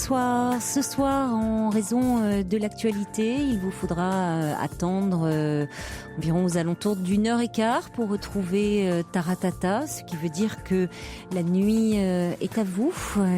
Bonsoir. Ce soir, en raison de l'actualité, il vous faudra attendre environ aux alentours d'1h15 pour retrouver Taratata, ce qui veut dire que la nuit est à vous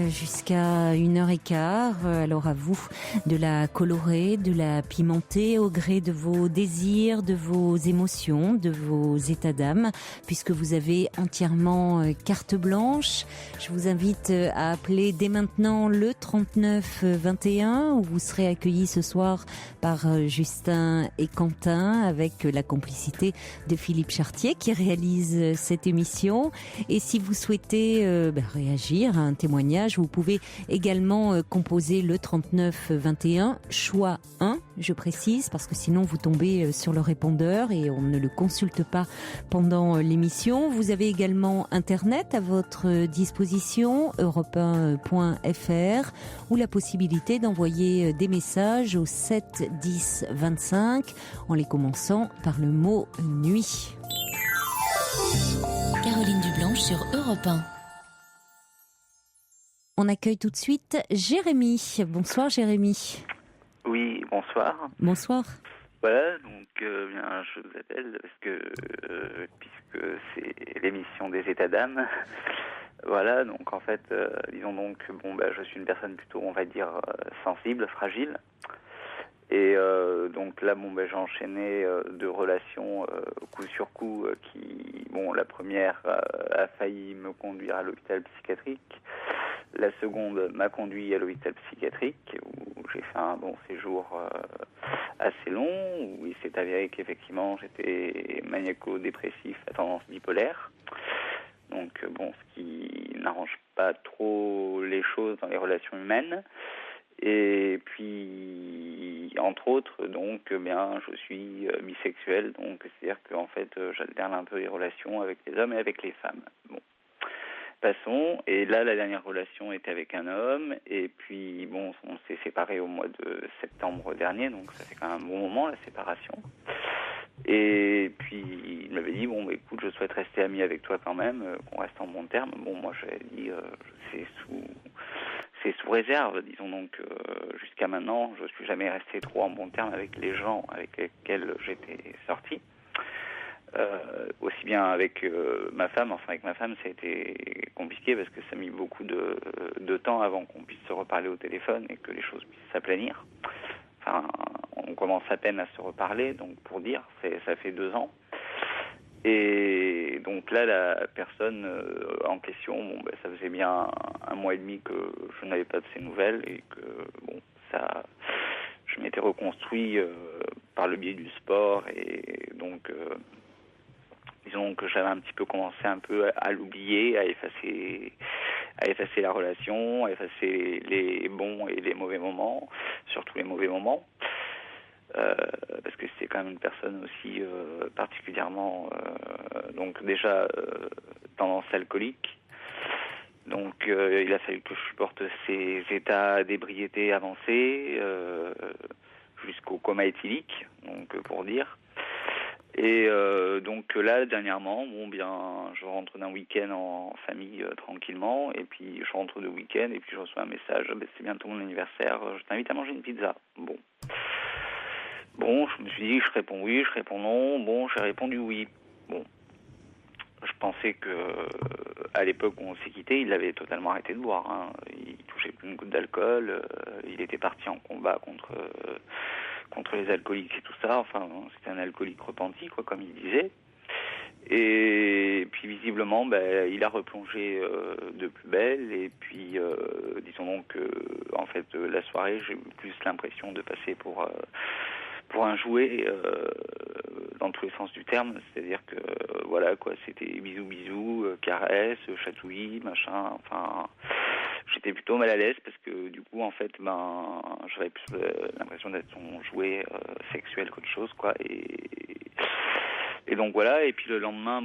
jusqu'à 1h15. Alors à vous de la colorer, de la pimenter au gré de vos désirs, de vos émotions, de vos états d'âme, puisque vous avez entièrement carte blanche. Je vous invite à appeler dès maintenant le 39 21 où vous serez accueillis ce soir par Justin et Quentin avec la complicité de Philippe Chartier qui réalise cette émission. Et si vous souhaitez réagir à un témoignage, vous pouvez également composer le 39 21 choix 1, je précise, parce que sinon vous tombez sur le répondeur et on ne le consulte pas pendant l'émission. Vous avez également Internet à votre disposition, europe1.fr, ou la possibilité d'envoyer des messages au 7 10 25 en les commençant par le mot nuit. Caroline Dublanche sur Europe 1. On accueille tout de suite Jérémy. Bonsoir Jérémy. Oui, bonsoir. Bonsoir. Voilà, donc bien, je vous appelle parce que puisque c'est l'émission des états d'âme. Voilà, donc en fait, disons donc, je suis une personne plutôt, on va dire, sensible, fragile. Et donc là, j'ai enchaîné deux relations coup sur coup qui, la première a failli me conduire à l'hôpital psychiatrique. La seconde m'a conduit à l'hôpital psychiatrique où j'ai fait un bon séjour assez long, où il s'est avéré qu'effectivement j'étais maniaco-dépressif à tendance bipolaire. Donc ce qui n'arrange pas trop les choses dans les relations humaines. Et puis, entre autres, donc, je suis bisexuel, donc c'est-à-dire qu'en fait, j'alterne un peu les relations avec les hommes et avec les femmes. Bon, passons. Et là, la dernière relation était avec un homme, et puis on s'est séparés au mois de septembre dernier, donc ça fait quand même un bon moment la séparation. Et puis il m'avait dit écoute, je souhaite rester ami avec toi quand même, qu'on reste en bons termes. Moi j'avais dit c'est sous réserve, disons donc. Jusqu'à maintenant, je suis jamais resté trop en bons termes avec les gens avec lesquels j'étais sorti. Aussi bien avec ma femme. Enfin, avec ma femme, ça a été compliqué parce que ça a mis beaucoup de temps avant qu'on puisse se reparler au téléphone et que les choses puissent s'aplanir. Enfin, on commence à peine à se reparler, donc pour dire, ça fait 2 ans. Et donc là, la personne en question, ça faisait bien 1 mois et demi que je n'avais pas de ses nouvelles et que je m'étais reconstruit par le biais du sport et donc disons que j'avais un petit peu commencé à l'oublier, à effacer la relation, à effacer les bons et les mauvais moments, surtout les mauvais moments. Parce que c'était quand même une personne aussi particulièrement donc déjà tendance alcoolique. Donc il a fallu que je supporte ces états d'ébriété avancés jusqu'au coma éthylique, donc pour dire. Et donc là dernièrement, je rentre d'un week-end en famille tranquillement, et puis je rentre de week-end et puis je reçois un message, c'est bientôt mon anniversaire, je t'invite à manger une pizza. Bon, je me suis dit, je réponds oui, je réponds non. J'ai répondu oui. Je pensais que à l'époque où on s'est quitté, il avait totalement arrêté de boire. Hein. Il touchait plus une goutte d'alcool. Il était parti en combat contre les alcooliques et tout ça. Enfin, c'était un alcoolique repenti, comme il disait. Et puis visiblement, il a replongé de plus belle. Et puis, disons donc, en fait, la soirée, j'ai eu plus l'impression de passer pour un jouet dans tous les sens du terme, c'est-à-dire que c'était bisous, caresses, chatouilles, machin, enfin j'étais plutôt mal à l'aise parce que du coup en fait j'avais plus l'impression d'être son jouet sexuel qu'autre chose et donc voilà. Et puis le lendemain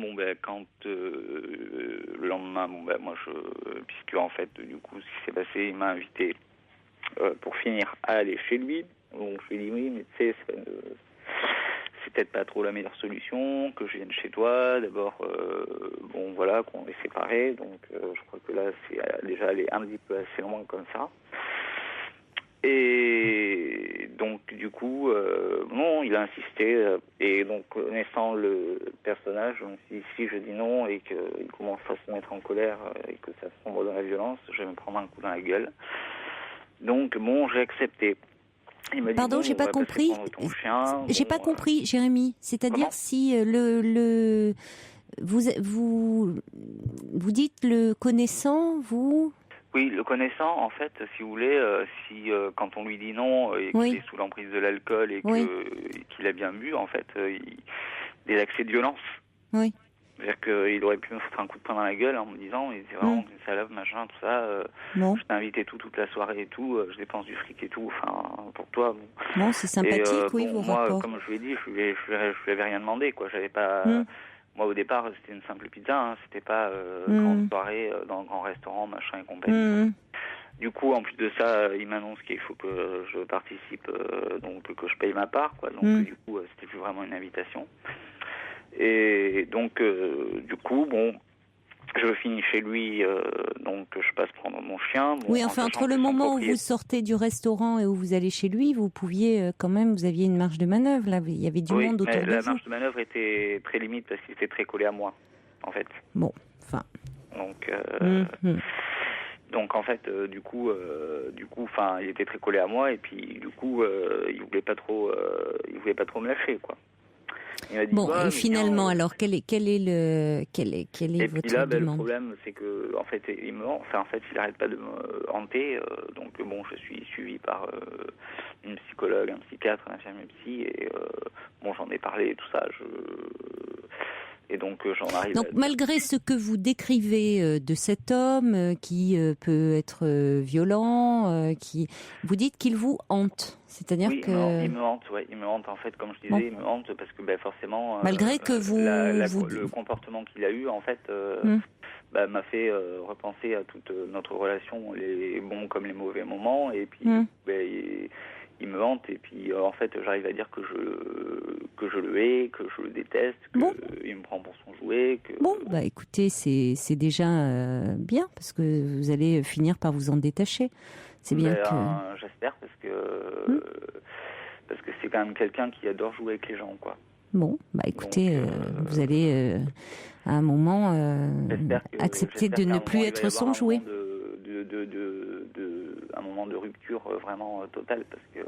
puisque en fait du coup ce qui s'est passé, il m'a invité pour finir à aller chez lui. Donc je lui ai dit oui, mais tu sais, c'est peut-être pas trop la meilleure solution que je vienne chez toi. D'abord, qu'on est séparés. Donc je crois que là, c'est déjà allé un petit peu assez loin comme ça. Et donc, du coup, non, il a insisté. Et donc, connaissant le personnage, donc, si je dis non et qu'il commence à se mettre en colère et que ça sombre dans la violence, je vais me prendre un coup dans la gueule. Donc, bon, j'ai accepté. Il m'a dit, Pardon, bon, j'ai pas compris. Ton chien, J'ai pas compris, Jérémy. C'est-à-dire Comment si vous dites le connaissant, vous. Oui, le connaissant, en fait, si vous voulez, quand on lui dit non et qu'il est sous l'emprise de l'alcool et qu'il a bien bu, en fait, des accès de violence. Oui. C'est-à-dire qu'il aurait pu me foutre un coup de poing dans la gueule en me disant, c'est vraiment une salope, machin, tout ça. Je t'ai invité toute la soirée et tout, je dépense du fric et tout, enfin, pour toi. Bon, c'est sympathique, et, vos moi, rapports. comme je lui ai dit, je lui avais rien demandé, quoi. J'avais pas. Moi, au départ, c'était une simple pizza, hein. C'était pas grande soirée dans un grand restaurant, machin et compagnie. Du coup, en plus de ça, il m'annonce qu'il faut que je participe, donc que je paye ma part, quoi. Donc, du coup, c'était plus vraiment une invitation. Et donc, du coup, bon, je finis chez lui, donc je passe prendre mon chien. Bon, oui, enfin, entre le moment où vous sortez du restaurant et où vous allez chez lui, vous pouviez quand même, vous aviez une marge de manœuvre, là, il y avait du monde autour de vous. La marge de manœuvre était très limite parce qu'il était très collé à moi, en fait. Bon, enfin... Donc en fait, du coup, enfin, il était très collé à moi et puis du coup, il voulait pas trop me lâcher, quoi. Il m'a dit, et finalement, alors quelle est et votre puis là, demande? le problème, c'est que en fait, il arrête pas de me hanter. Donc bon, je suis suivi par une psychologue, un psychiatre, un infirmier psy, et bon, j'en ai parlé et tout ça. Et donc j'en arrive. Donc malgré ce que vous décrivez de cet homme qui peut être violent, vous dites qu'il vous hante, c'est-à-dire que il me hante en fait, comme je disais, il me hante parce que forcément. Malgré que le comportement qu'il a eu en fait m'a fait repenser à toute notre relation, les bons comme les mauvais moments, et puis il me hante et puis en fait j'arrive à dire que je le hais, que je le déteste, qu'il me prend pour son jouet. Écoutez, c'est déjà bien parce que vous allez finir par vous en détacher. C'est bien que... J'espère parce que c'est quand même quelqu'un qui adore jouer avec les gens, quoi. Bon, écoutez, vous allez à un moment accepter de ne plus être son jouet. Un moment de rupture vraiment totale parce que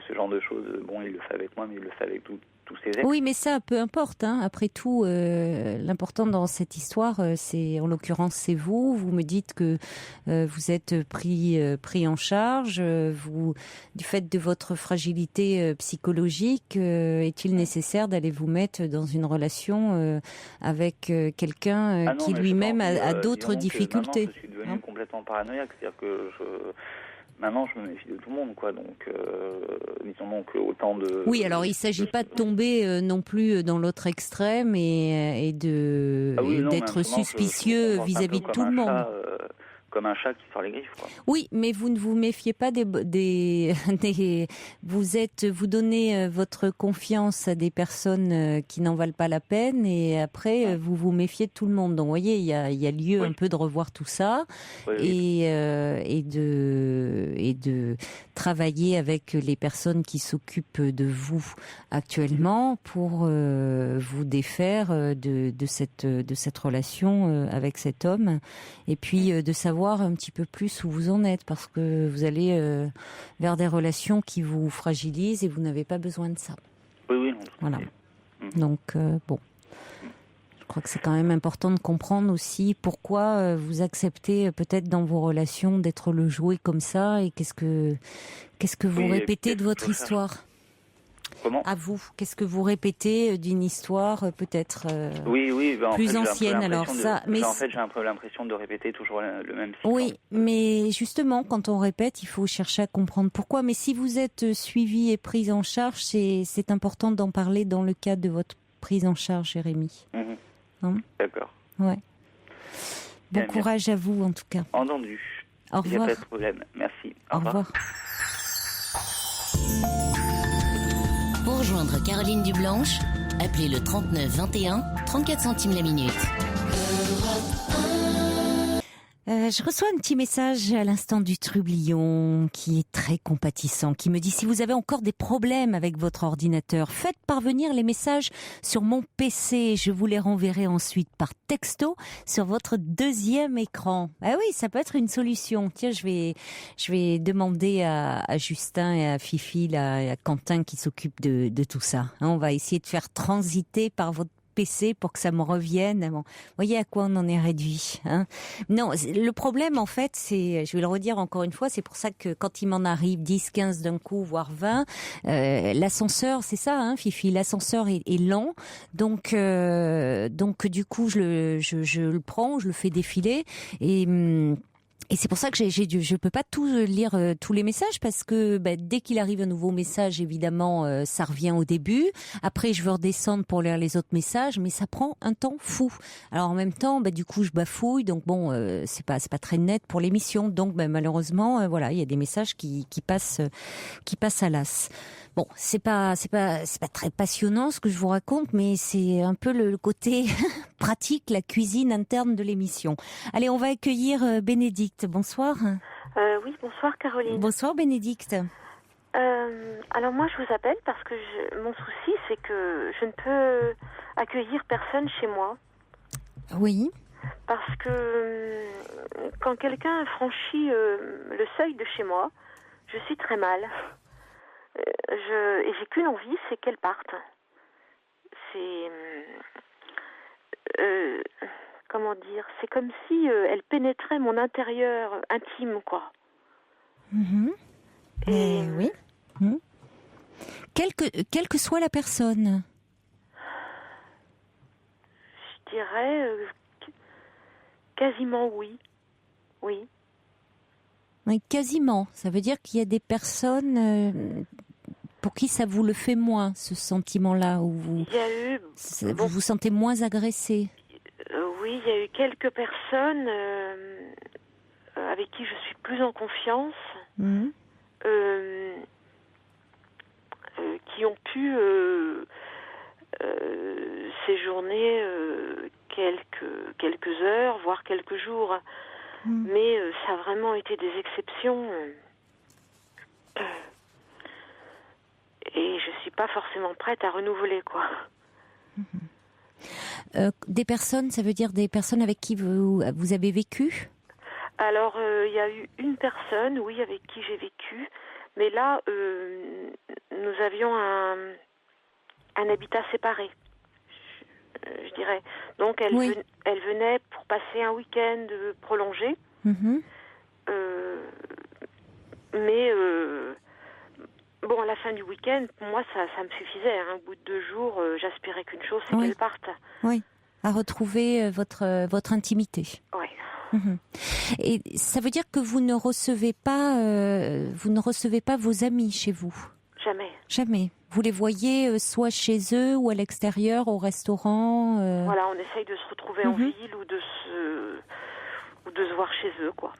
ce genre de choses, il le fait avec moi, mais il le fait avec tous ses ex. Oui, mais ça, peu importe. Hein. Après tout, l'important dans cette histoire, c'est, en l'occurrence, c'est vous. Vous me dites que vous êtes pris en charge. Du fait de votre fragilité psychologique, est-il nécessaire d'aller vous mettre dans une relation avec quelqu'un qui lui-même a d'autres difficultés? Maintenant, je suis devenu complètement paranoïaque. C'est-à-dire que maintenant, je me méfie de tout le monde, quoi. Donc, disons donc autant de. Oui, alors il ne s'agit pas de tomber non plus dans l'autre extrême et d'être suspicieux vis-à-vis de tout le monde. Comme un chat qui sort les griffes, quoi. Oui, mais vous ne vous méfiez pas vous donnez votre confiance à des personnes qui n'en valent pas la peine et après vous vous méfiez de tout le monde. Donc vous voyez, il y a lieu un peu de revoir tout ça et de travailler avec les personnes qui s'occupent de vous actuellement pour vous défaire de cette relation avec cet homme et puis de savoir un petit peu plus où vous en êtes parce que vous allez vers des relations qui vous fragilisent et vous n'avez pas besoin de ça. Oui. Voilà. Donc, je crois que c'est quand même important de comprendre aussi pourquoi vous acceptez peut-être dans vos relations d'être le jouet comme ça et qu'est-ce que vous répétez de votre histoire? Comment? À vous, qu'est-ce que vous répétez d'une histoire peut-être plus ancienne? En fait, j'ai un peu l'impression de répéter toujours le même cycle. Oui, mais justement, quand on répète, il faut chercher à comprendre pourquoi. Mais si vous êtes suivi et pris en charge, c'est important d'en parler dans le cadre de votre prise en charge, Jérémy. D'accord. Ouais. Bon courage à vous, en tout cas. Entendu. Au revoir. Il n'y a pas de problème. Merci. Au revoir. Pour rejoindre Caroline Dublanche, appelez le 39 21, 34 centimes la minute. Je reçois un petit message à l'instant du Trublion qui est très compatissant, qui me dit: si vous avez encore des problèmes avec votre ordinateur, faites parvenir les messages sur mon PC. Je vous les renverrai ensuite par texto sur votre deuxième écran. Ah oui, ça peut être une solution. Tiens, je vais demander à Justin et à Fifi, là, et à Quentin qui s'occupent de tout ça. Hein, on va essayer de faire transiter par votre PC pour que ça me revienne. Bon, voyez à quoi on en est réduit. Hein. Non, le problème en fait, c'est, je vais le redire encore une fois, c'est pour ça que quand il m'en arrive 10, 15 d'un coup, voire 20, l'ascenseur, c'est ça, hein, Fifi, l'ascenseur est lent, donc du coup je le prends, je le fais défiler et c'est pour ça que je peux pas tout lire tous les messages parce que dès qu'il arrive un nouveau message, évidemment, ça revient au début. Après, je veux redescendre pour lire les autres messages, mais ça prend un temps fou. Alors en même temps, du coup, je bafouille, donc bon, c'est pas très net pour l'émission. Donc malheureusement, voilà, il y a des messages qui passent à l'as. Bon, c'est pas très passionnant ce que je vous raconte, mais c'est un peu le côté pratique, la cuisine interne de l'émission. Allez, on va accueillir Bénédicte. Bonsoir. Oui, bonsoir Caroline. Bonsoir Bénédicte. Alors moi je vous appelle parce que mon souci c'est que je ne peux accueillir personne chez moi. Oui. Parce que quand quelqu'un franchit le seuil de chez moi, je suis très mal. Et j'ai qu'une envie, c'est qu'elle parte. C'est... comment dire, c'est comme si elle pénétrait mon intérieur intime, quoi. Mmh. Et oui. Mmh. Quelle que soit la personne. Je dirais quasiment oui. Oui. Oui, quasiment. Ça veut dire qu'il y a des personnes pour qui ça vous le fait moins, ce sentiment-là, où vous vous sentez moins agressé. Oui, il y a eu quelques personnes avec qui je suis plus en confiance, qui ont pu séjourner quelques heures, voire quelques jours. Mais ça a vraiment été des exceptions. Et je suis pas forcément prête à renouveler, quoi. Des personnes, ça veut dire des personnes avec qui vous avez vécu ? Alors, il y a eu une personne, oui, avec qui j'ai vécu. Mais là, nous avions un habitat séparé, je dirais. Donc, elle venait pour passer un week-end prolongé. Mais... bon, à la fin du week-end, pour moi, ça me suffisait. Hein. Au bout de 2 jours, j'aspirais qu'une chose, c'est qu'elle parte. Oui, à retrouver votre intimité. Oui. Et ça veut dire que vous ne recevez pas vos amis chez vous ? Jamais. Jamais. Vous les voyez soit chez eux ou à l'extérieur, au restaurant Voilà, on essaye de se retrouver en ville ou de se voir chez eux, quoi.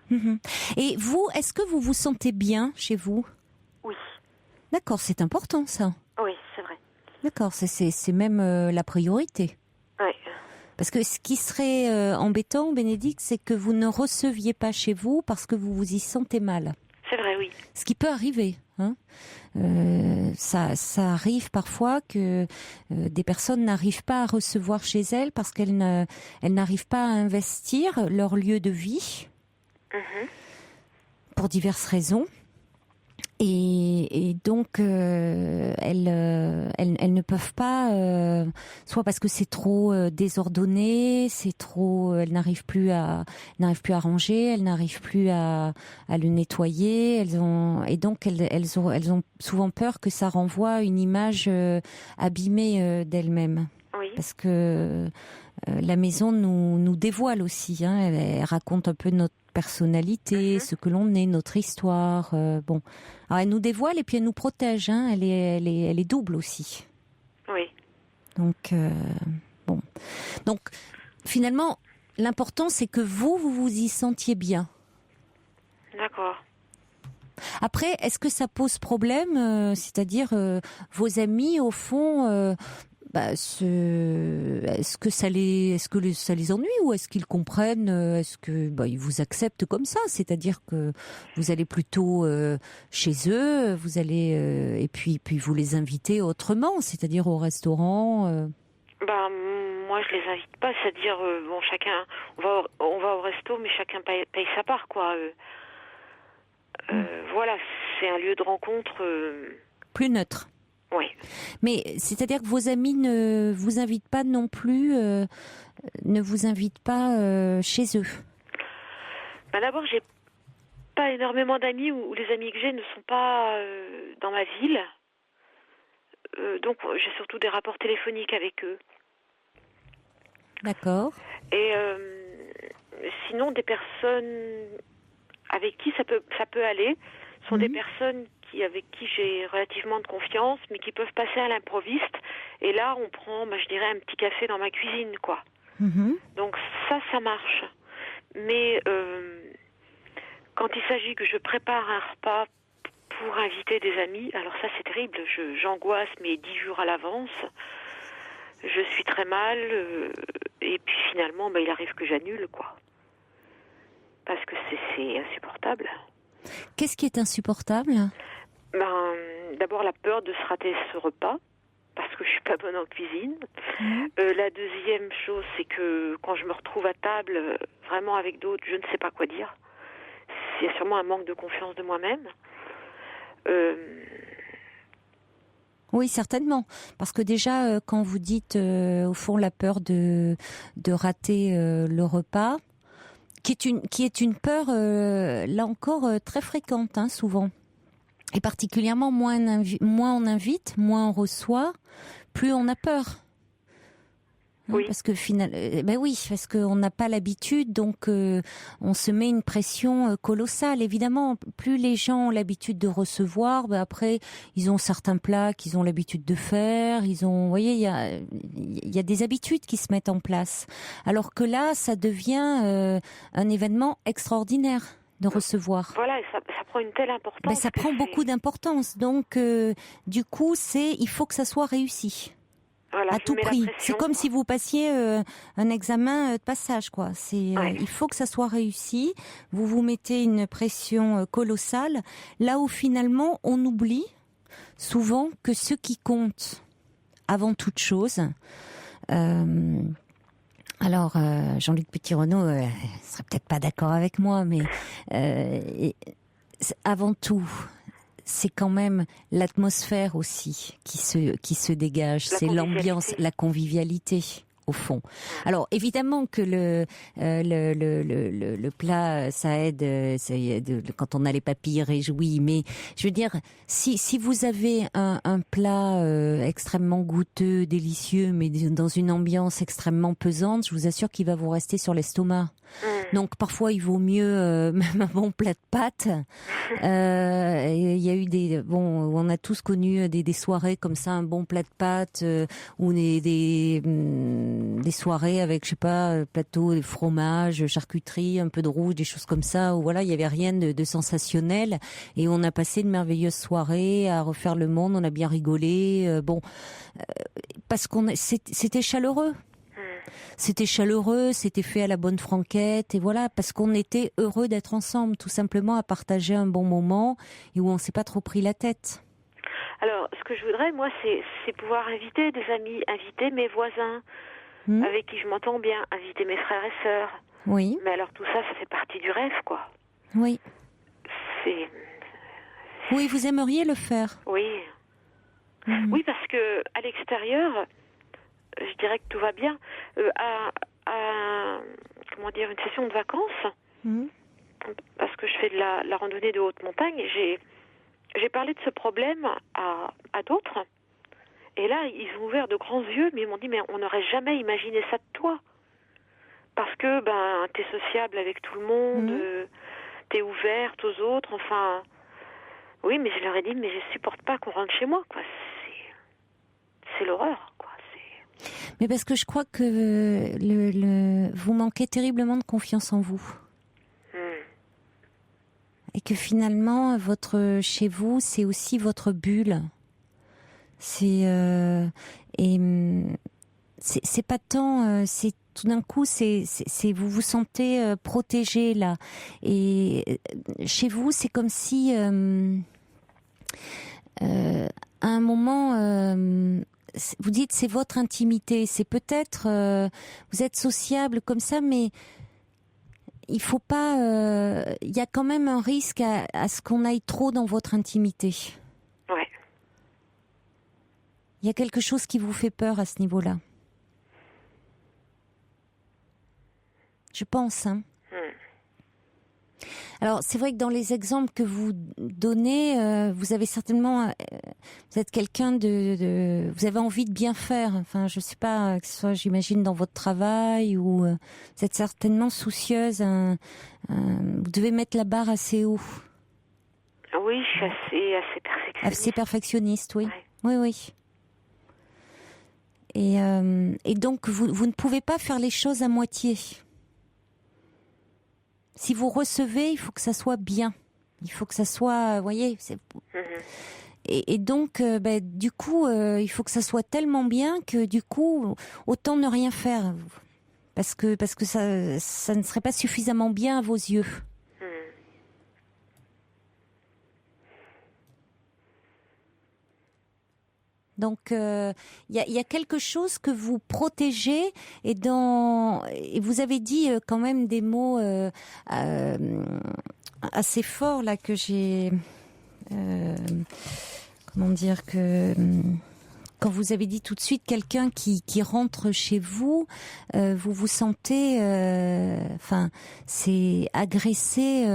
Et vous, est-ce que vous vous sentez bien chez vous ? Oui. D'accord, c'est important ça. Oui, c'est vrai. D'accord, c'est même la priorité. Oui. Parce que ce qui serait embêtant, Bénédicte, c'est que vous ne receviez pas chez vous parce que vous vous y sentez mal. C'est vrai, oui. Ce qui peut arriver. Hein. Ça arrive parfois que des personnes n'arrivent pas à recevoir chez elles parce qu'elles n'arrivent pas à investir leur lieu de vie pour diverses raisons. Et donc elles ne peuvent pas, soit parce que c'est trop désordonné, elles n'arrivent plus à ranger, elles n'arrivent plus à le nettoyer, et donc elles ont souvent peur que ça renvoie à une image abîmée d'elles-mêmes. Oui. Parce que la maison nous dévoile aussi, hein, elle raconte un peu notre personnalité, ce que l'on est, notre histoire. Bon, alors elle nous dévoile et puis elle nous protège. Hein, elle est double aussi. Oui. Donc bon, donc finalement, l'important c'est que vous vous y sentiez bien. D'accord. Après, est-ce que ça pose problème ? C'est-à-dire vos amis, au fond, est-ce que ça les ennuie ou est-ce qu'ils comprennent, est-ce que ils vous acceptent comme ça, c'est-à-dire que vous allez plutôt chez eux, vous allez et puis vous les invitez autrement, c'est-à-dire au restaurant. Moi je les invite pas, c'est-à-dire chacun on va au resto mais chacun paye sa part quoi. Voilà, c'est un lieu de rencontre plus neutre. Oui. Mais c'est-à-dire que vos amis ne vous invitent pas non plus, ne vous invitent pas chez eux. D'abord, j'ai pas énormément d'amis ou les amis que j'ai ne sont pas dans ma ville. Donc j'ai surtout des rapports téléphoniques avec eux. D'accord. Et sinon, des personnes avec qui ça peut aller sont des personnes avec qui j'ai relativement de confiance, mais qui peuvent passer à l'improviste. Et là, on prend, je dirais, un petit café dans ma cuisine, quoi. Donc ça marche. Mais quand il s'agit que je prépare un repas pour inviter des amis, alors ça, c'est terrible. J'angoisse, mais 10 jours à l'avance. Je suis très mal. Et puis finalement, il arrive que j'annule, quoi. Parce que c'est insupportable. Qu'est-ce qui est insupportable ? D'abord la peur de se rater ce repas, parce que je suis pas bonne en cuisine. La deuxième chose, c'est que quand je me retrouve à table, vraiment avec d'autres, je ne sais pas quoi dire. Il y a sûrement un manque de confiance de moi-même. Oui, certainement. Parce que déjà, quand vous dites, au fond, la peur de rater le repas, qui est une peur, là encore, très fréquente, souvent. Et particulièrement, moins on invite, moins on reçoit, plus on a peur. Oui. Parce que parce qu'on n'a pas l'habitude, donc on se met une pression colossale. Évidemment, plus les gens ont l'habitude de recevoir, après ils ont certains plats qu'ils ont l'habitude de faire. Vous voyez, il y a des habitudes qui se mettent en place. Alors que là, ça devient un événement extraordinaire de recevoir. Voilà, et ça prend une telle importance. Ça prend beaucoup d'importance. Donc, du coup, il faut que ça soit réussi. Voilà, à tout prix. C'est comme si vous passiez un examen de passage, quoi. Il faut que ça soit réussi. Vous vous mettez une pression colossale. Là où finalement, on oublie souvent que ce qui compte, avant toute chose, alors, Jean-Luc Petit-Renaud serait peut-être pas d'accord avec moi, mais avant tout, c'est quand même l'atmosphère aussi qui se dégage. C'est l'ambiance, la convivialité, au fond. Alors, évidemment que le plat, ça aide, quand on a les papilles réjouies, mais je veux dire, si vous avez un plat extrêmement goûteux, délicieux, mais dans une ambiance extrêmement pesante, je vous assure qu'il va vous rester sur l'estomac. Donc parfois il vaut mieux même un bon plat de pâtes. Il y a eu on a tous connu des soirées comme ça, un bon plat de pâtes ou des soirées avec plateau de fromage, charcuterie, un peu de rouge, des choses comme ça où voilà, il y avait rien de sensationnel et on a passé de merveilleuses soirées à refaire le monde, on a bien rigolé, parce c'était chaleureux. C'était chaleureux, c'était fait à la bonne franquette, et voilà, parce qu'on était heureux d'être ensemble, tout simplement à partager un bon moment, et où on s'est pas trop pris la tête. Alors, ce que je voudrais, moi, c'est pouvoir inviter des amis, inviter mes voisins, avec qui je m'entends bien, inviter mes frères et sœurs. Oui. Mais alors tout ça, ça fait partie du rêve, quoi. Oui. Oui, vous aimeriez le faire. Oui. Oui, parce que à l'extérieur, je dirais que tout va bien. Une session de vacances, parce que je fais de la randonnée de haute montagne, j'ai parlé de ce problème à d'autres. Et là, ils ont ouvert de grands yeux, mais ils m'ont dit, mais on n'aurait jamais imaginé ça de toi. Parce que, t'es sociable avec tout le monde, t'es ouverte aux autres, enfin... Oui, mais je leur ai dit, mais je supporte pas qu'on rentre chez moi, quoi. C'est l'horreur, quoi. Mais parce que je crois que vous manquez terriblement de confiance en vous. Et que finalement, chez vous, c'est aussi votre bulle. C'est pas tant, c'est tout d'un coup, c'est vous vous sentez protégé là, et chez vous, c'est comme si à un moment, vous dites c'est votre intimité, c'est peut-être vous êtes sociable comme ça, mais il faut pas, il y a quand même un risque à ce qu'on aille trop dans votre intimité. Ouais. Il y a quelque chose qui vous fait peur à ce niveau-là. Je pense, hein. Alors, c'est vrai que dans les exemples que vous donnez, vous avez certainement, vous êtes quelqu'un vous avez envie de bien faire. Enfin, je sais pas, que ce soit, j'imagine, dans votre travail ou vous êtes certainement soucieuse. Vous devez mettre la barre assez haut. Oui, je suis assez perfectionniste. Assez perfectionniste, oui. Ouais. Oui. Et donc, vous ne pouvez pas faire les choses à moitié. Si vous recevez, il faut que ça soit bien. Il faut que ça soit, vous voyez. Et donc, du coup, il faut que ça soit tellement bien que du coup, autant ne rien faire, parce que ça ne serait pas suffisamment bien à vos yeux. Donc, il y a quelque chose que vous protégez, et vous avez dit quand même des mots assez forts là que j'ai. Comment dire que quand vous avez dit tout de suite quelqu'un qui rentre chez vous, vous vous sentez, c'est agressé.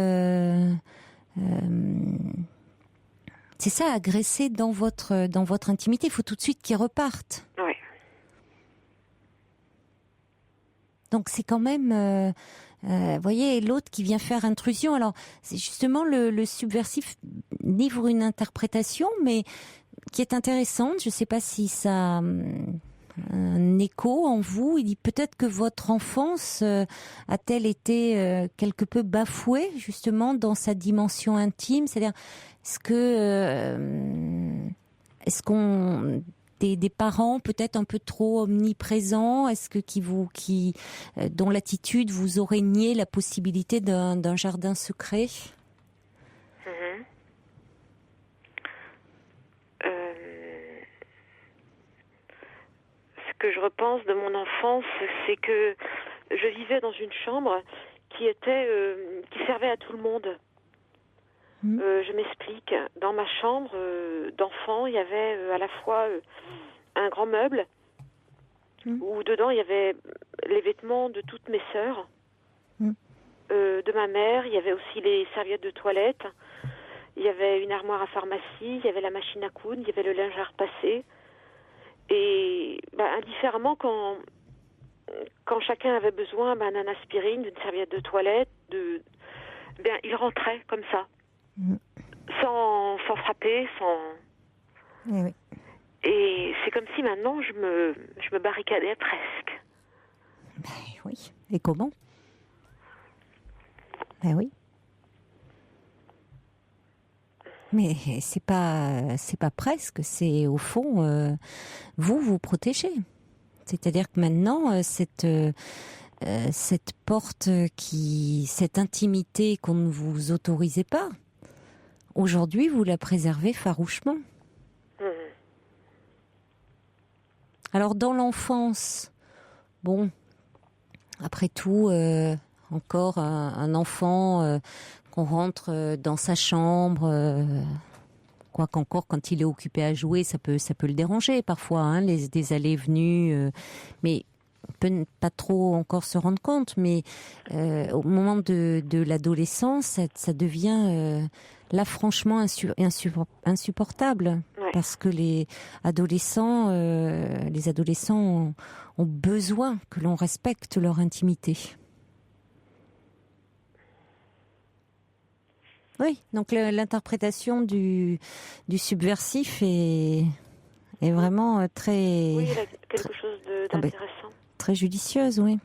C'est ça, agresser dans votre intimité. Il faut tout de suite qu'ils repartent. Oui. Donc c'est quand même, voyez, l'autre qui vient faire intrusion. Alors c'est justement le subversif livre une interprétation, mais qui est intéressante. Je ne sais pas si ça a un écho en vous. Il dit peut-être que votre enfance a-t-elle été quelque peu bafouée justement dans sa dimension intime. C'est-à-dire, est-ce qu'on des parents peut-être un peu trop omniprésents, est-ce que dont l'attitude vous aurait nié la possibilité d'un jardin secret? Ce que je repense de mon enfance, c'est que je vivais dans une chambre qui servait à tout le monde. Je m'explique. Dans ma chambre d'enfant, il y avait à la fois un grand meuble où dedans il y avait les vêtements de toutes mes sœurs, de ma mère. Il y avait aussi les serviettes de toilette. Il y avait une armoire à pharmacie. Il y avait la machine à coudre. Il y avait le linge à repasser. Et indifféremment, quand chacun avait besoin d'un aspirine, d'une serviette de toilette, il rentrait comme ça. Sans frapper, sans... Oui. Et c'est comme si maintenant je me barricadais presque. Oui. Et comment? Oui. Mais c'est pas presque, c'est au fond vous protégez. C'est-à-dire que maintenant cette porte cette intimité qu'on ne vous autorisait pas, aujourd'hui, vous la préservez farouchement. Alors, dans l'enfance, bon, après tout, encore un enfant qu'on rentre dans sa chambre, quoi qu'encore quand il est occupé à jouer, ça peut le déranger parfois, hein, des allées et venues, mais on peut pas trop encore se rendre compte. Mais au moment de l'adolescence, ça devient là franchement insupportable, parce que les adolescents ont besoin que l'on respecte leur intimité. Oui, donc l'interprétation du subversif est vraiment très... Oui, il y a quelque chose d'intéressant. Très judicieuse, oui.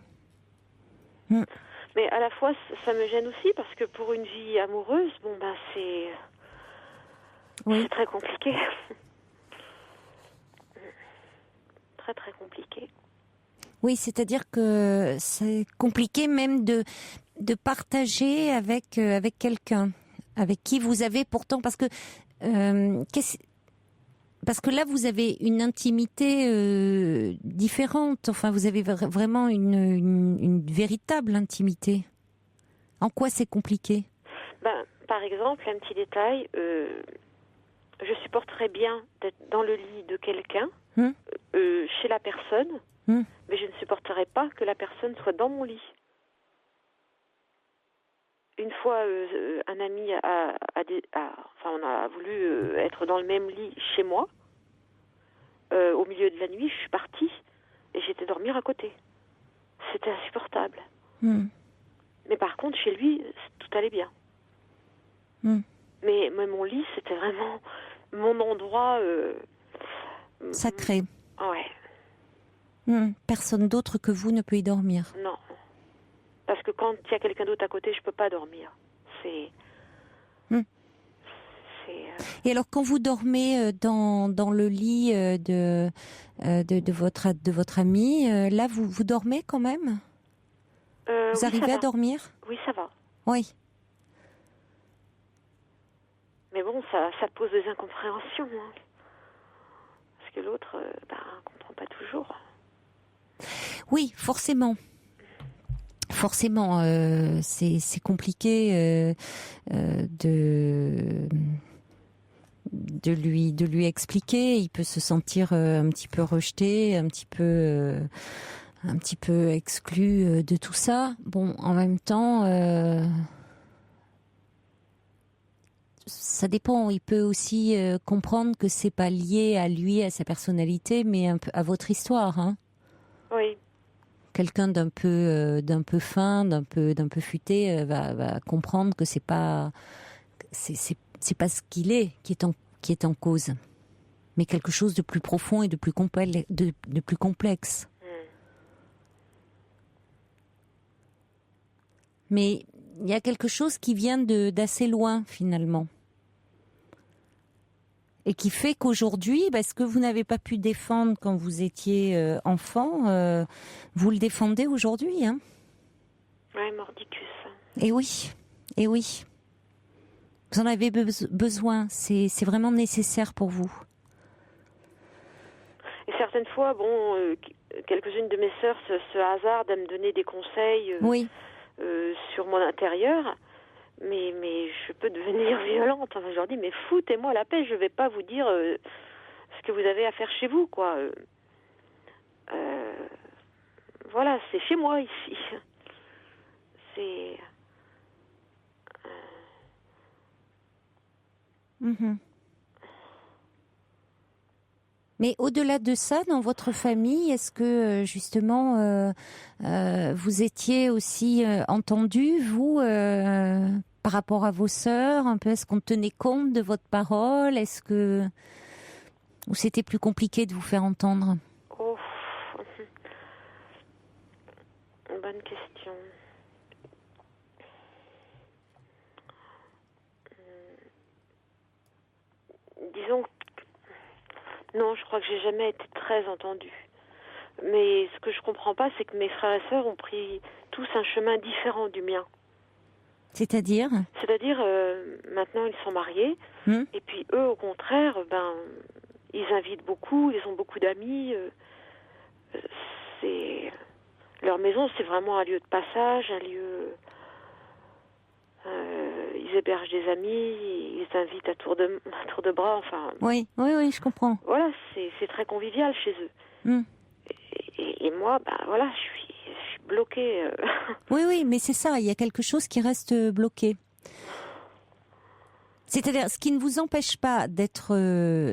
Mais à la fois, ça me gêne aussi, parce que pour une vie amoureuse, c'est très compliqué. très très compliqué. Oui, c'est-à-dire que c'est compliqué même de partager avec quelqu'un avec qui vous avez pourtant parce que là vous avez une intimité différente. Enfin, vous avez vraiment une véritable intimité. En quoi c'est compliqué? Par exemple, un petit détail, je supporterais bien d'être dans le lit de quelqu'un, chez la personne, mais je ne supporterais pas que la personne soit dans mon lit. Une fois, un ami on a voulu être dans le même lit chez moi. Au milieu de la nuit, je suis partie et j'étais dormir à côté. C'était insupportable. Mais par contre, chez lui, tout allait bien. Mais mon lit, c'était vraiment mon endroit sacré. Ouais. Personne d'autre que vous ne peut y dormir. Non. Parce que quand il y a quelqu'un d'autre à côté, je peux pas dormir. Et alors, quand vous dormez dans le lit de votre ami, là, vous dormez quand même? Vous arrivez à dormir? Oui, ça va. Oui. Mais bon, ça pose des incompréhensions. Hein. Parce que l'autre, comprend pas toujours. Oui, forcément. Forcément, c'est compliqué de lui expliquer. Il peut se sentir un petit peu rejeté, un petit peu exclu de tout ça. Bon, en même temps, ça dépend. Il peut aussi comprendre que c'est pas lié à lui, à sa personnalité, mais un peu à votre histoire, hein. Oui. Quelqu'un d'un peu fin, d'un peu futé va comprendre que c'est pas ce qu'il est qui est en cause, mais quelque chose de plus profond et de plus complexe. Mais il y a quelque chose qui vient d'assez loin finalement. Et qui fait qu'aujourd'hui, ce que vous n'avez pas pu défendre quand vous étiez enfant, vous le défendez aujourd'hui, hein? Ouais, mordicus. Et oui. Vous en avez besoin, c'est vraiment nécessaire pour vous. Et certaines fois, quelques-unes de mes sœurs se hasardent à me donner des conseils sur mon intérieur. Mais je peux devenir violente. Enfin, je leur dis, mais foutez-moi la paix, je vais pas vous dire ce que vous avez à faire chez vous, quoi. Voilà, c'est chez moi, ici. C'est... Mais au-delà de ça, dans votre famille, est-ce que justement vous étiez aussi entendu, vous, par rapport à vos sœurs, un peu? Est-ce qu'on tenait compte de votre parole? Ou c'était plus compliqué de vous faire entendre? Oh, bonne question. Disons que non, je crois que j'ai jamais été très entendue. Mais ce que je comprends pas, c'est que mes frères et sœurs ont pris tous un chemin différent du mien. C'est-à-dire, maintenant ils sont mariés, et puis eux, au contraire, ils invitent beaucoup, ils ont beaucoup d'amis. Leur maison, c'est vraiment un lieu de passage, un lieu. Ils hébergent des amis, ils invitent à tour de bras, enfin. Oui, je comprends. Voilà, c'est très convivial chez eux. Et moi, je suis bloquée. Oui, mais c'est ça, il y a quelque chose qui reste bloqué. C'est-à-dire, ce qui ne vous empêche pas d'être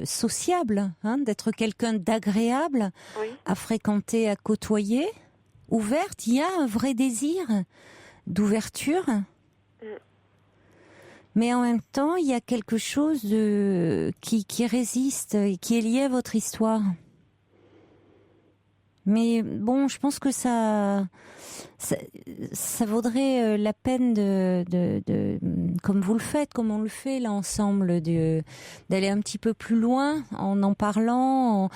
sociable, hein, d'être quelqu'un d'agréable, à fréquenter, à côtoyer, ouverte. Il y a un vrai désir d'ouverture. Mais en même temps, il y a quelque chose qui résiste et qui est lié à votre histoire. Mais bon, je pense que ça vaudrait la peine de, comme vous le faites, comme on le fait là ensemble, d'aller un petit peu plus loin en parlant.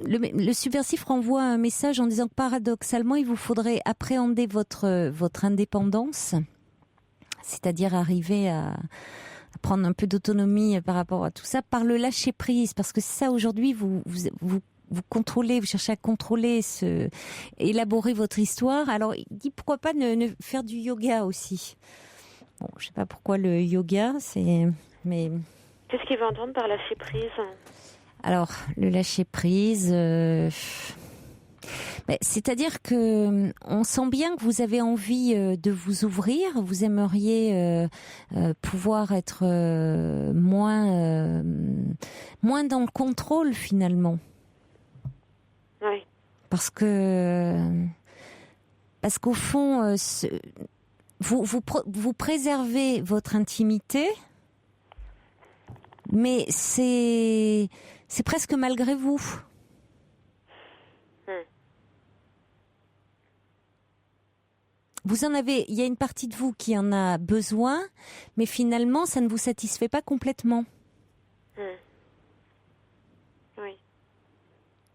Le subversif renvoie un message en disant que paradoxalement, il vous faudrait appréhender votre indépendance, c'est-à-dire arriver à prendre un peu d'autonomie par rapport à tout ça, par le lâcher prise, parce que c'est ça aujourd'hui, vous contrôlez, vous cherchez à contrôler, élaborer votre histoire. Alors, il dit pourquoi pas ne faire du yoga aussi. Bon, je sais pas pourquoi le yoga, mais qu'est-ce qu'il veut entendre par lâcher prise? Alors, le lâcher prise, c'est-à-dire que on sent bien que vous avez envie de vous ouvrir, vous aimeriez pouvoir être moins dans le contrôle finalement. Oui. Parce qu'au fond, vous préservez votre intimité, mais c'est presque malgré vous. Il y a une partie de vous qui en a besoin, mais finalement, ça ne vous satisfait pas complètement. Oui.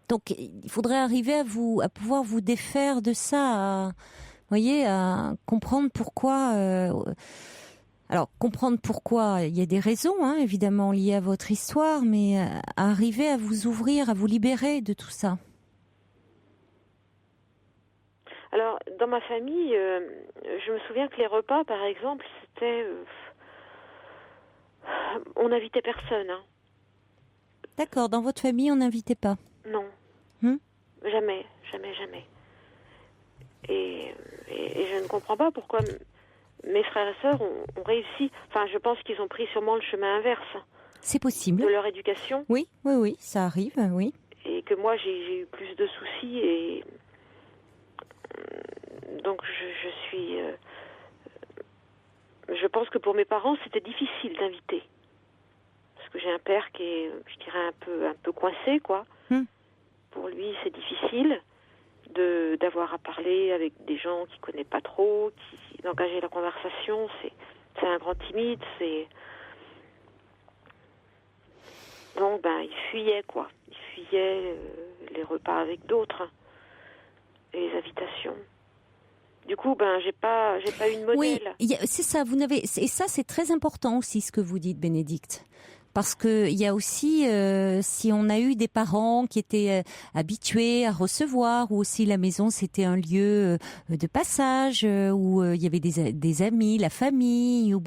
Donc, il faudrait arriver à pouvoir vous défaire de ça, à comprendre pourquoi. Alors, comprendre pourquoi, il y a des raisons, évidemment, liées à votre histoire, mais à arriver à vous ouvrir, à vous libérer de tout ça. Alors, dans ma famille, je me souviens que les repas, par exemple, c'était... on n'invitait personne. D'accord, dans votre famille, on n'invitait pas? Non. Jamais. Et je ne comprends pas pourquoi mes frères et sœurs ont réussi. Enfin, je pense qu'ils ont pris sûrement le chemin inverse. C'est possible. De leur éducation. Oui, ça arrive, oui. Et que moi, j'ai eu plus de soucis et... Donc je suis... je pense que pour mes parents, c'était difficile d'inviter. Parce que j'ai un père qui est, je dirais, un peu coincé, quoi. Pour lui, c'est difficile d'avoir à parler avec des gens qu'il connaît pas trop, d'engager la conversation. C'est un grand timide, Donc, il fuyait, quoi. Il fuyait les repas avec d'autres. Et les invitations. Du coup, j'ai pas eu de modèle. Oui, c'est ça. Et ça, c'est très important aussi ce que vous dites, Bénédicte. Parce que il y a aussi, si on a eu des parents qui étaient habitués à recevoir, ou aussi la maison c'était un lieu de passage, où il y avait des amis, la famille, ou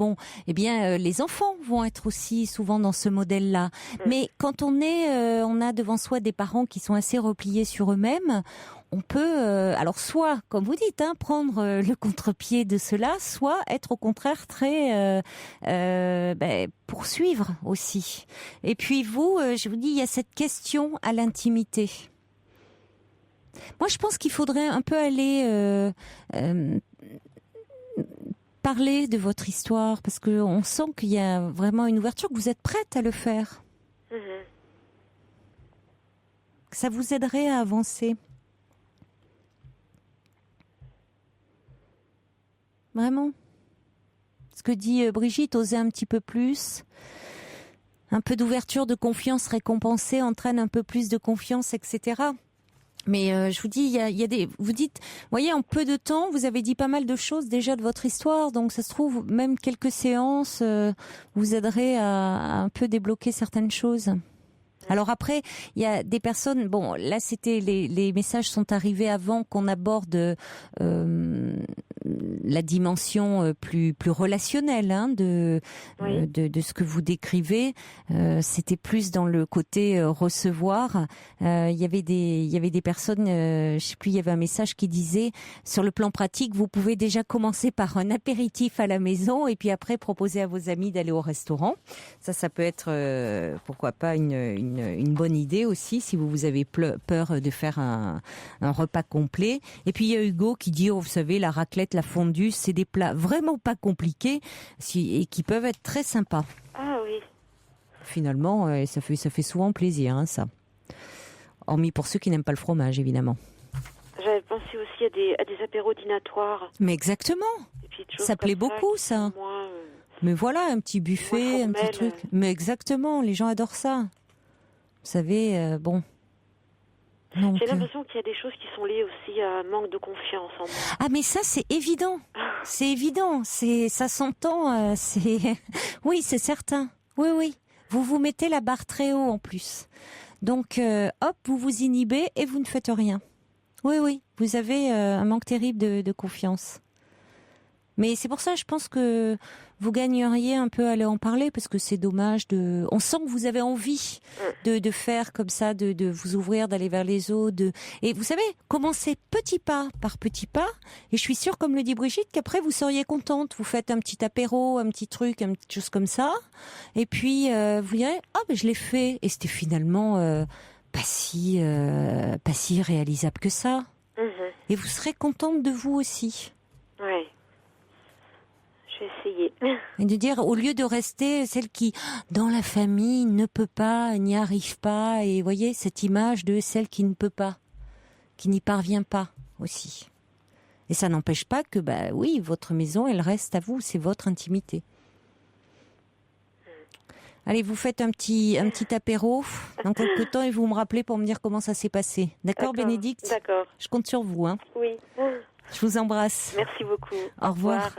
les enfants vont être aussi souvent dans ce modèle-là. Mais quand on a devant soi des parents qui sont assez repliés sur eux-mêmes, on peut, alors soit, comme vous dites, prendre le contre-pied de cela, soit être au contraire très poursuivre aussi. Et puis vous, je vous dis, il y a cette question à l'intimité. Moi, je pense qu'il faudrait un peu aller parler de votre histoire, parce que on sent qu'il y a vraiment une ouverture, que vous êtes prête à le faire. Que ça vous aiderait à avancer. Vraiment. Ce que dit Brigitte, oser un petit peu plus. Un peu d'ouverture, de confiance récompensée entraîne un peu plus de confiance, etc. Mais je vous dis, il y a des... Vous dites, voyez, en peu de temps, vous avez dit pas mal de choses déjà de votre histoire. Donc ça se trouve, même quelques séances vous aideraient à un peu débloquer certaines choses. Alors après, il y a des personnes... Bon, là, c'était les messages sont arrivés avant qu'on aborde la dimension plus relationnelle de ce que vous décrivez. C'était plus dans le côté recevoir. Il y avait des personnes, je sais plus, il y avait un message qui disait, sur le plan pratique, vous pouvez déjà commencer par un apéritif à la maison et puis après proposer à vos amis d'aller au restaurant. Ça peut être, pourquoi pas, une bonne idée aussi, si vous avez peur de faire un repas complet. Et puis il y a Hugo qui dit, vous savez, la raclette, la fondue, c'est des plats vraiment pas compliqués et qui peuvent être très sympas. Ah oui. Finalement, ça fait souvent plaisir, ça. Hormis pour ceux qui n'aiment pas le fromage, évidemment. passé aussi à des apéros dînatoires. Mais exactement. Des petites choses Ça plaît comme beaucoup, qui ça. sont moins, Mais voilà, un petit buffet, un petit formel. truc. Mais exactement, les gens adorent ça. Vous savez, bon. Donc, J'ai l'impression qu'il y a des choses qui sont liées aussi à un manque de confiance en moi. Ah, mais ça, c'est évident. C'est évident. Ça s'entend. Oui, c'est certain. Oui, oui. Vous vous mettez la barre très haut en plus. Donc, hop, vous vous inhibez et vous ne faites rien. Oui, oui. Vous avez un manque terrible de confiance. Mais c'est pour ça, je pense que vous gagneriez un peu à aller en parler, parce que c'est dommage on sent que vous avez envie de faire comme ça, de vous ouvrir, d'aller vers les autres. Et vous savez, commencez petit pas par petit pas. Et je suis sûre, comme le dit Brigitte, qu'après vous seriez contente. Vous faites un petit apéro, un petit truc, une petite chose comme ça. Et puis, vous direz, ben je l'ai fait. Et c'était finalement pas si réalisable que ça. Et vous serez contente de vous aussi. Oui. Je vais essayer. Et de dire, au lieu de rester celle qui, dans la famille, ne peut pas, n'y arrive pas, et voyez, cette image de celle qui ne peut pas, qui n'y parvient pas aussi. Et ça n'empêche pas que, oui, votre maison, elle reste à vous, c'est votre intimité. Allez, vous faites un petit apéro dans quelques temps et vous me rappelez pour me dire comment ça s'est passé. D'accord, Bénédicte ? D'accord. Je compte sur vous. Hein. Oui. Je vous embrasse. Merci beaucoup. Au revoir.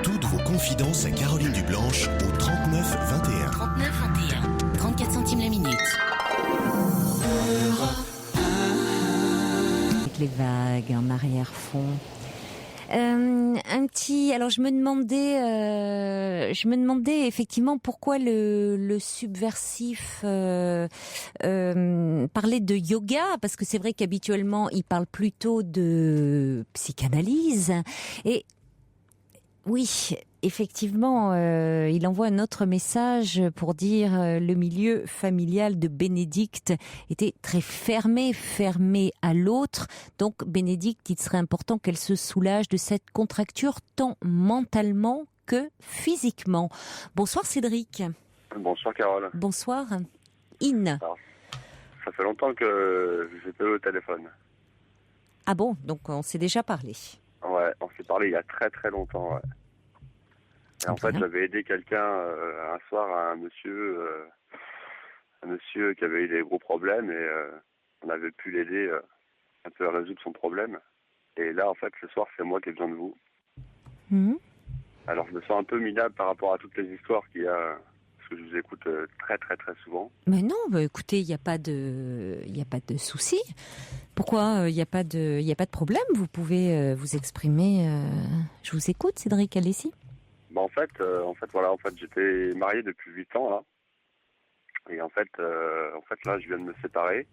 Toutes vos confidences à Caroline Dublanche au 39 21. 39 21. 34 centimes la minute. Avec les vagues en arrière-fond. Alors je me demandais effectivement pourquoi le subversif parlait de yoga, parce que c'est vrai qu'habituellement il parle plutôt de psychanalyse. Et oui, effectivement, il envoie un autre message pour dire le milieu familial de Bénédicte était très fermé à l'autre. Donc Bénédicte, il serait important qu'elle se soulage de cette contracture tant mentalement que physiquement. Bonsoir Cédric. Bonsoir Carole. Bonsoir In. Alors, ça fait longtemps que j'étais au téléphone. Ah bon, donc on s'est déjà parlé. Ouais, on s'est parlé il y a très très longtemps. Ouais. Et en fait, j'avais aidé quelqu'un un soir, un monsieur qui avait eu des gros problèmes, et on avait pu l'aider un peu à résoudre son problème. Et là, en fait, ce soir, c'est moi qui ai besoin de vous. Alors, je me sens un peu minable par rapport à toutes les histoires qu'il y a, parce que je vous écoute très très très souvent. Mais non, écoutez, il n'y a pas de souci. Pourquoi il n'y a pas de problème? Vous pouvez vous exprimer. Je vous écoute, Cédric, allez-y. En fait, j'étais marié depuis 8 ans là, et en fait, là, je viens de me séparer.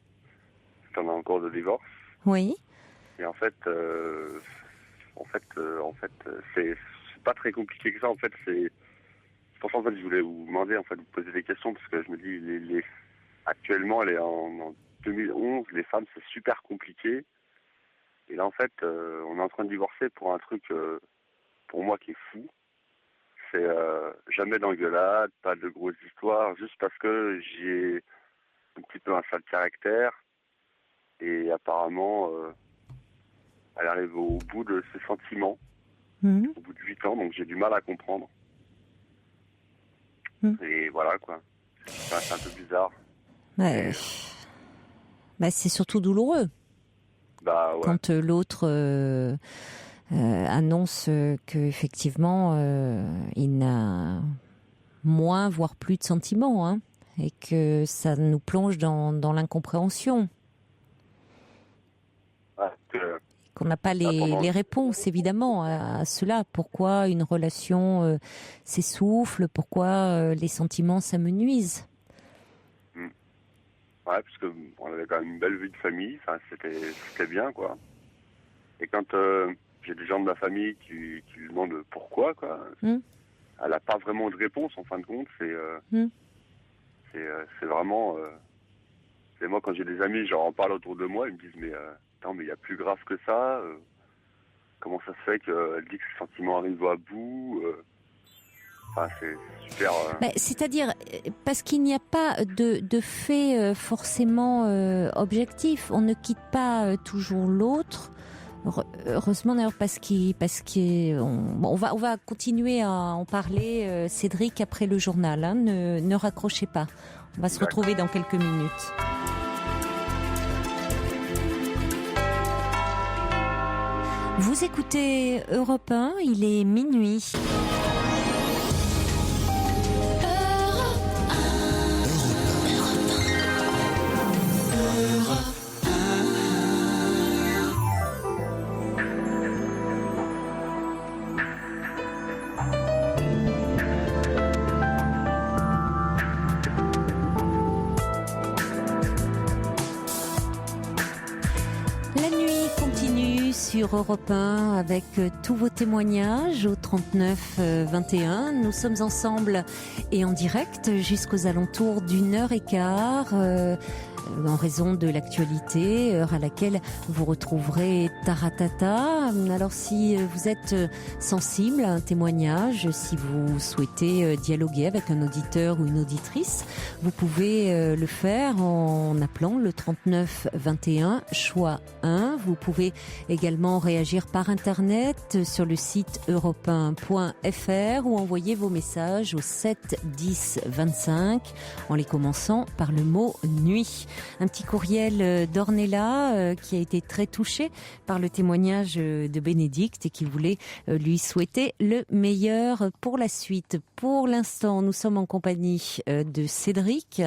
J'étais en cours de divorce. Oui. Et en fait, c'est pas très compliqué que ça. En fait, c'est pour ça en fait, je voulais vous demander, en fait, vous poser des questions, parce que je me dis, actuellement, elle est en 2011, les femmes, c'est super compliqué. Et là, en fait, on est en train de divorcer pour un truc, pour moi, qui est fou. C'est jamais d'engueulade, pas de grosses histoires, juste parce que j'ai un petit peu un sale caractère. Et apparemment, elle arrive au bout de ses sentiments, au bout de 8 ans, donc j'ai du mal à comprendre. Et voilà, quoi. C'est un peu bizarre. Ouais. C'est surtout douloureux. Ouais. Quand l'autre annonce qu'effectivement, il n'a moins, voire plus de sentiments, hein, et que ça nous plonge dans l'incompréhension. Qu'on n'a pas les réponses, évidemment, à cela. Pourquoi une relation s'essouffle? Pourquoi les sentiments s'amenuisent? Ouais, parce que on avait quand même une belle vie de famille. Enfin, c'était bien, quoi. Et quand j'ai des gens de ma famille qui lui demandent pourquoi, quoi, elle n'a pas vraiment de réponse, en fin de compte. C'est vraiment... c'est moi, quand j'ai des amis, j'en parle autour de moi, ils me disent, mais il y a plus grave que ça. Comment ça se fait qu'elle dit que ses sentiments arrivent à bout Enfin, c'est super. C'est-à-dire, parce qu'il n'y a pas de fait forcément objectif. On ne quitte pas toujours l'autre. Heureusement d'ailleurs on va continuer à en parler, Cédric, après le journal. Hein, ne raccrochez pas. On va se retrouver dans quelques minutes. Vous écoutez Europe 1, il est minuit. Sur Europe 1 avec tous vos témoignages au 39 21. Nous sommes ensemble et en direct jusqu'aux alentours d'1h15 en raison de l'actualité, heure à laquelle vous retrouverez Taratata. Alors si vous êtes sensible à un témoignage, si vous souhaitez dialoguer avec un auditeur ou une auditrice, vous pouvez le faire en appelant le 39 21 choix 1. Vous pouvez également réagir par internet sur le site europe1.fr ou envoyer vos messages au 7 10 25 en les commençant par le mot nuit. Un petit courriel d'Ornella qui a été très touchée par le témoignage de Bénédicte et qui voulait lui souhaiter le meilleur pour la suite. Pour l'instant, nous sommes en compagnie de Cédric.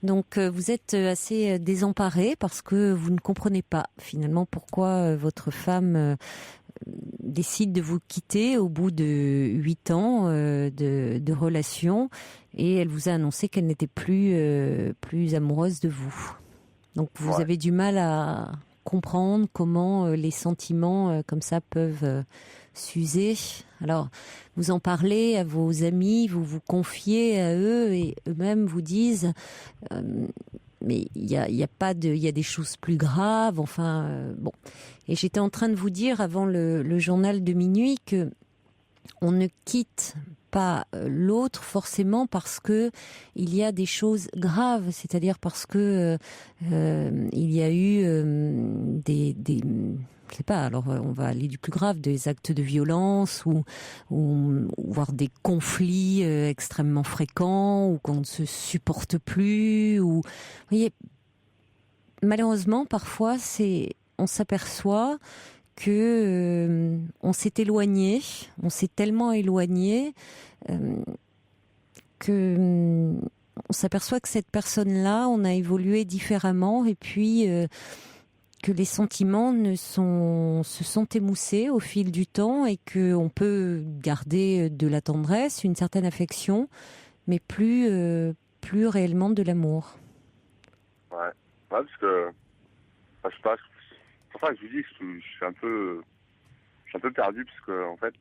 Donc vous êtes assez désemparé parce que vous ne comprenez pas finalement pourquoi votre femme décide de vous quitter au bout de 8 ans de relation, et elle vous a annoncé qu'elle n'était plus amoureuse de vous. Donc vous avez du mal à comprendre comment les sentiments comme ça peuvent s'user. Alors vous en parlez à vos amis, vous vous confiez à eux et eux-mêmes vous disent mais il y a des choses plus graves. Enfin bon. Et j'étais en train de vous dire avant le journal de minuit que on ne quitte pas l'autre forcément parce que il y a des choses graves, c'est-à-dire parce que il y a eu des je sais pas, alors on va aller du plus grave, des actes de violence ou voire des conflits extrêmement fréquents, ou qu'on ne se supporte plus, ou vous voyez, malheureusement parfois on s'aperçoit que on s'est tellement éloigné que on s'aperçoit que cette personne-là, on a évolué différemment, et puis que les sentiments se sont émoussés au fil du temps, et que on peut garder de la tendresse, une certaine affection, mais plus réellement de l'amour. Ouais, parce que je sais pas. C'est pour ça que je vous dis que je suis un peu perdu, parce que en fait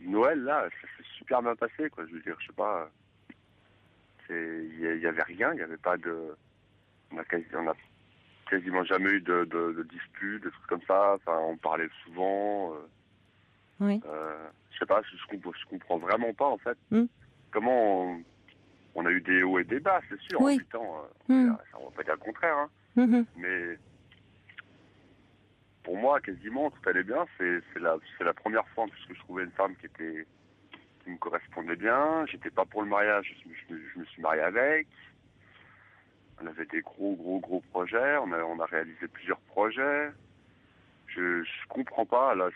Noël là, ça s'est super bien passé, quoi. Je veux dire, je sais pas, il y avait rien, il y avait pas de, on a quasiment jamais eu de disputes, de trucs comme ça. Enfin, on parlait souvent. Oui. Je sais pas, je comprends vraiment pas en fait. Comment on a eu des hauts et des bas, c'est sûr. Oui. En 8 ans, on va pas dire le contraire, hein. Mais pour moi, quasiment, tout allait bien. C'est la première fois que je trouvais une femme qui me correspondait bien. J'étais pas pour le mariage, je me suis marié avec. On avait des gros projets. On a réalisé plusieurs projets. Je comprends pas, là,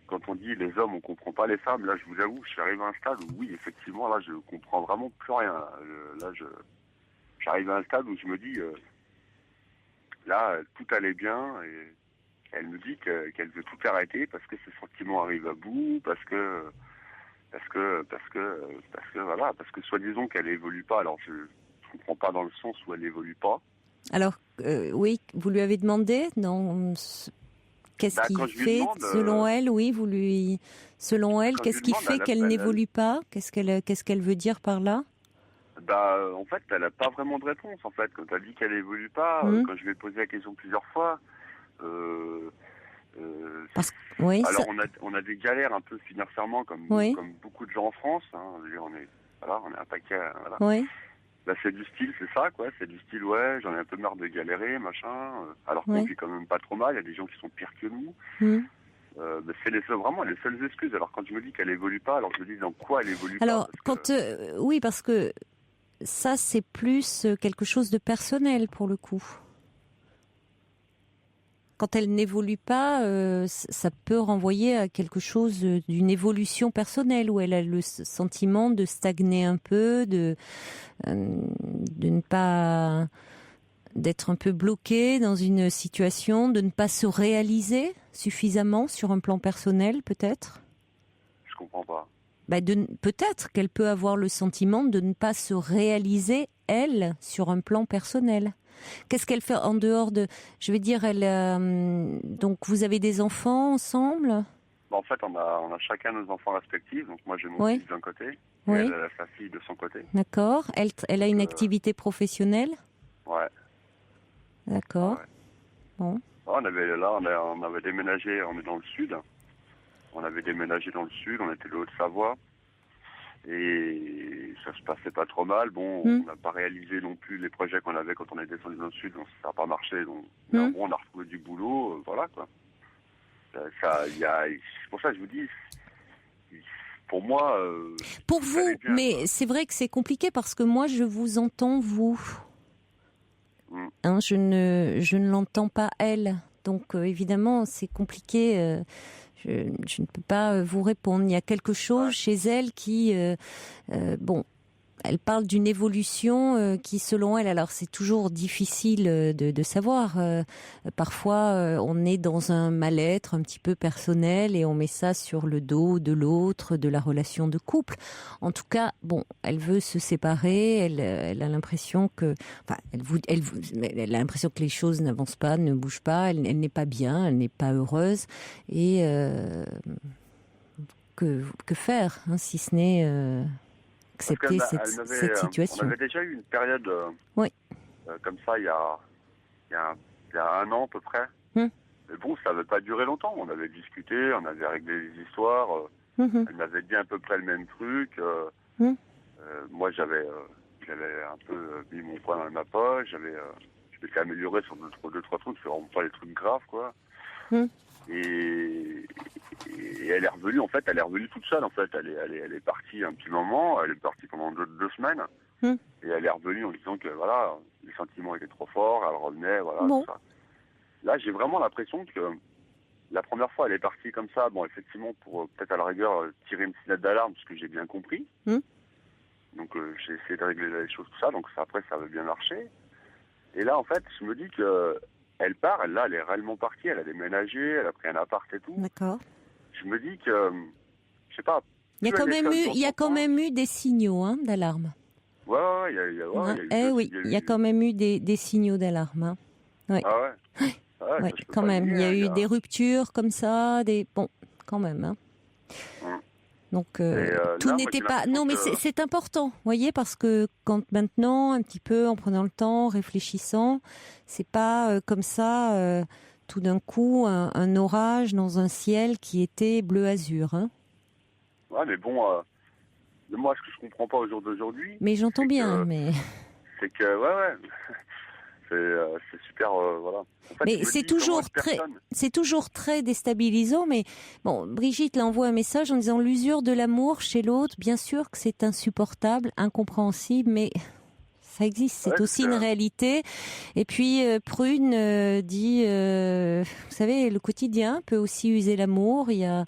quand on dit les hommes, on comprend pas les femmes. Là, je vous avoue, je suis arrivé à un stade où, oui, effectivement, là, je comprends vraiment plus rien. Là, j'arrive à un stade où je me dis, là, tout allait bien, et elle me dit qu'elle veut tout arrêter parce que ses sentiments arrivent à bout, parce que voilà, parce que soi-disant qu'elle évolue pas. Alors je comprends pas dans le sens où elle évolue pas. Alors oui, vous lui avez demandé, non, qu'est-ce qui fait selon elle, oui, selon elle, qu'est-ce qui fait qu'elle n'évolue pas, qu'est-ce qu'elle veut dire par là? En fait, elle a pas vraiment de réponse, en fait. Quand elle dit qu'elle évolue pas, quand je lui ai posé la question plusieurs fois, Oui, alors ça... on a des galères un peu financièrement comme beaucoup de gens en France. Hein. Je veux dire, on est un paquet. Voilà. Oui. Là, c'est du style, c'est ça, quoi. C'est du style, ouais, j'en ai un peu marre de galérer, machin. Alors qu'on vit quand même pas trop mal. Il y a des gens qui sont pires que nous. C'est vraiment les seules excuses. Alors quand je me dis qu'elle évolue pas, alors je me dis dans quoi elle évolue alors, pas. oui, parce que ça, c'est plus quelque chose de personnel pour le coup. Quand elle n'évolue pas, ça peut renvoyer à quelque chose d'une évolution personnelle où elle a le sentiment de stagner un peu, de ne pas, d'être un peu bloquée dans une situation, de ne pas se réaliser suffisamment sur un plan personnel, peut-être. Je comprends pas. Peut-être qu'elle peut avoir le sentiment de ne pas se réaliser, elle, sur un plan personnel. Qu'est-ce qu'elle fait en dehors de... Je veux dire, donc vous avez des enfants ensemble ? En fait, on a chacun nos enfants respectifs. Donc moi, j'ai mon fils d'un côté et elle a sa fille de son côté. D'accord. Elle a une activité professionnelle ? Ouais. D'accord. Ouais. Bon. On avait déménagé, on est dans le sud. On avait déménagé dans le sud, on était de Haute-Savoie. Et ça se passait pas trop mal. Bon, on n'a pas réalisé non plus les projets qu'on avait quand on est descendu dans le sud, donc ça n'a pas marché. Donc, mais en gros, on a retrouvé du boulot, voilà quoi. C'est pour ça que je vous dis, pour moi. Pour vous, bien, mais quoi. c'est vrai que c'est compliqué parce que moi, je vous entends vous. Hein, je ne l'entends pas elle. Donc évidemment, c'est compliqué. Je ne peux pas vous répondre. Il y a quelque chose chez elle qui, elle parle d'une évolution qui, selon elle, alors c'est toujours difficile de savoir. Parfois, on est dans un mal-être un petit peu personnel et on met ça sur le dos de l'autre, de la relation de couple. En tout cas, elle veut se séparer. Elle a l'impression que, elle a l'impression que les choses n'avancent pas, ne bougent pas. Elle n'est pas bien, elle n'est pas heureuse. Et que faire, hein, si ce n'est accepter cette situation. On avait déjà eu une période comme ça il y a un an à peu près. Mais bon, ça n'avait pas duré longtemps. On avait discuté, on avait réglé les histoires. Elle m'avait dit à peu près le même truc. Moi, j'avais un peu mis mon poing dans ma poche. Je m'étais amélioré sur deux, trois trucs. C'est vraiment pas les trucs graves, quoi. Et elle est revenue, en fait, toute seule, en fait. Elle est partie un petit moment, elle est partie pendant deux semaines, et elle est revenue en disant que, voilà, les sentiments étaient trop forts, elle revenait, voilà, tout ça. Là, j'ai vraiment l'impression que la première fois, elle est partie comme ça, effectivement, pour peut-être à la rigueur tirer une sonnette d'alarme, ce que j'ai bien compris. Donc, j'ai essayé de régler les choses, tout ça, donc après, ça avait bien marché. Et là, en fait, je me dis que elle part, elle est réellement partie, elle a déménagé, elle a pris un appart et tout. D'accord. Je me dis que, je sais pas. Il y a quand même eu des signaux d'alarme. Ouais, il y a quand même eu des signaux d'alarme. Hein. Ouais. Ah ouais. Ouais, quand même. Il y a eu des ruptures comme ça, quand même. Hein. Donc tout n'était pas. Non, mais c'est important, vous voyez, parce que quand maintenant, un petit peu, en prenant le temps, réfléchissant, c'est pas comme ça. Tout d'un coup, un orage dans un ciel qui était bleu azur. Hein. Ouais, mais bon, moi, ce que je comprends pas au jour d'aujourd'hui. Mais j'entends bien, mais. C'est que, c'est super, voilà. En fait, mais c'est toujours très déstabilisant. Mais bon, Brigitte là envoie un message en disant l'usure de l'amour chez l'autre. Bien sûr que c'est insupportable, incompréhensible, mais ça existe. C'est aussi une réalité. Et puis Prune dit, vous savez, le quotidien peut aussi user l'amour. Elle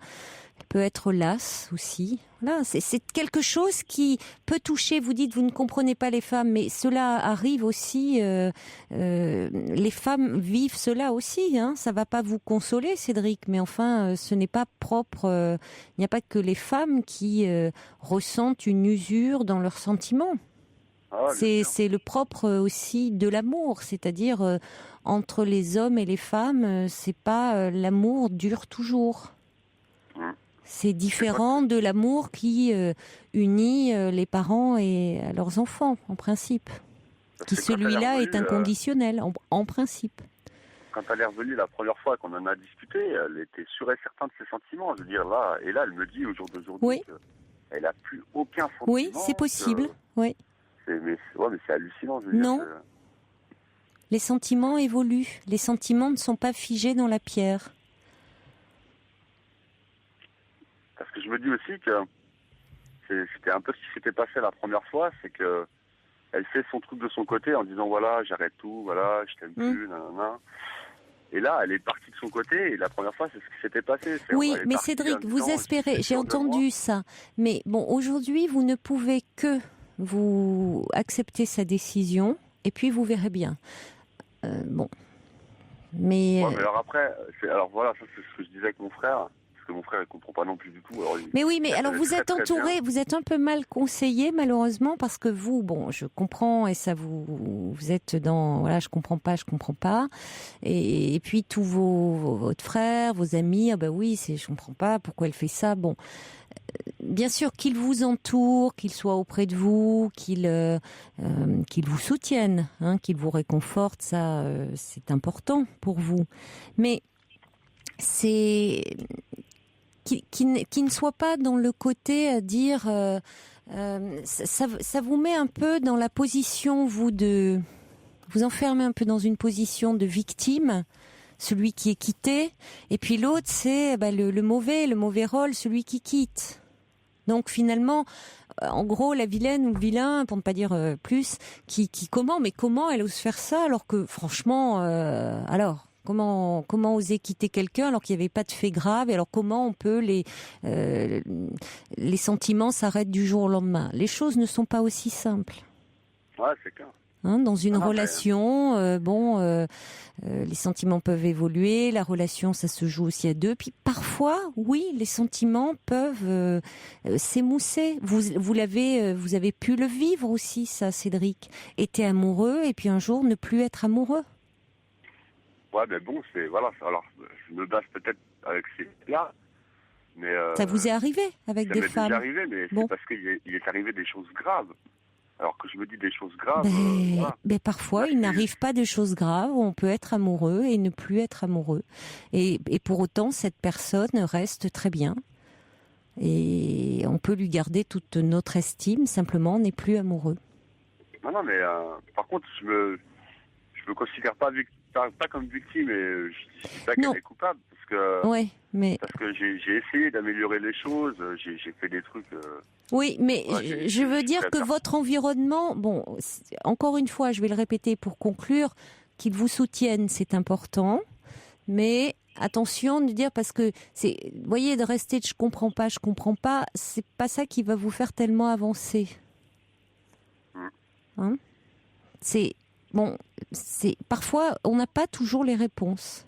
peut être lasse aussi. Voilà, c'est quelque chose qui peut toucher. Vous dites, vous ne comprenez pas les femmes, mais cela arrive aussi. Les femmes vivent cela aussi. Hein. Ça va pas vous consoler, Cédric, mais enfin, ce n'est pas propre. Il n'y a pas que les femmes qui ressentent une usure dans leurs sentiments. C'est le propre aussi de l'amour, c'est-à-dire entre les hommes et les femmes, c'est pas l'amour dure toujours. C'est différent de l'amour qui unit les parents et leurs enfants, en principe. Qui celui-là est inconditionnel, en principe. quand elle est revenue la première fois qu'on en a discuté, elle était sûre et certaine de ses sentiments. Je veux dire, là, et là, elle me dit au jour d'aujourd'hui Oui. qu'elle n'a plus aucun sentiment. Oui, c'est possible. Oui. Mais c'est hallucinant. Je veux Non. dire, Les sentiments évoluent. Les sentiments ne sont pas figés dans la pierre. parce que je me dis aussi que c'était un peu ce qui s'était passé la première fois, c'est que elle fait son truc de son côté en disant voilà, j'arrête tout, voilà, je t'aime plus, nanana. Et là, elle est partie de son côté, et la première fois, c'est ce qui s'était passé. Oui, Elle est mais partie Cédric, en disant, vous je espérez, suis j'ai sûr de moi. entendu ça. Mais bon, aujourd'hui, vous ne pouvez que vous accepter sa décision, et puis vous verrez bien. Bon. Mais, Ouais, mais alors après, alors voilà, ça c'est ce que je disais avec mon frère, parce que mon frère il comprend pas non plus du tout. Alors, mais oui, mais il alors connaît vous très, êtes très entouré, bien. vous êtes un peu mal conseillé malheureusement parce que vous, bon, je comprends et ça vous êtes dans, voilà, je comprends pas, et puis tous votre frère, vos amis, ah bah oui, je comprends pas pourquoi elle fait ça, bon. Bien sûr qu'ils vous entourent, qu'ils soient auprès de vous, qu'ils vous soutiennent, hein, qu'ils vous réconfortent, ça c'est important pour vous. Mais c'est qui ne soit pas dans le côté à dire ça vous met un peu dans la position vous enfermez un peu dans une position de victime. Celui qui est quitté, et puis l'autre c'est le mauvais rôle, celui qui quitte. Donc finalement, en gros, la vilaine ou le vilain, pour ne pas dire plus, comment elle ose faire ça alors que franchement, alors comment oser quitter quelqu'un alors qu'il n'y avait pas de fait grave, et alors comment on peut les sentiments s'arrêtent du jour au lendemain. Les choses ne sont pas aussi simples. Ouais, c'est clair. Hein, dans une Ah, relation, les sentiments peuvent évoluer, la relation, ça se joue aussi à deux. Puis parfois, oui, les sentiments peuvent s'émousser. Vous avez pu le vivre aussi, ça, Cédric. Été amoureux et puis un jour ne plus être amoureux. Ouais, mais bon, c'est voilà. Alors, je me base peut-être avec ces là, mais Ça vous est arrivé avec ça des m'est femmes? déjà arrivé, mais Bon. c'est parce qu'il est arrivé des choses graves. Alors que je me dis des choses graves. Voilà. Parfois, Là, il n'arrive pas de choses graves. On peut être amoureux et ne plus être amoureux. Et pour autant, cette personne reste très bien. Et on peut lui garder toute notre estime. Simplement, on n'est plus amoureux. Non, mais par contre, je me considère pas comme victime, et je dis pas Non. qu'elle est coupable, parce que j'ai essayé d'améliorer les choses, j'ai fait des trucs. Oui, mais Ouais, je veux j'ai dire fait que peur. votre environnement, bon, encore une fois, je vais le répéter pour conclure, qu'ils vous soutiennent, c'est important, mais attention de dire, parce que vous voyez, de rester de je comprends pas, c'est pas ça qui va vous faire tellement avancer. Hein? Parfois, on n'a pas toujours les réponses.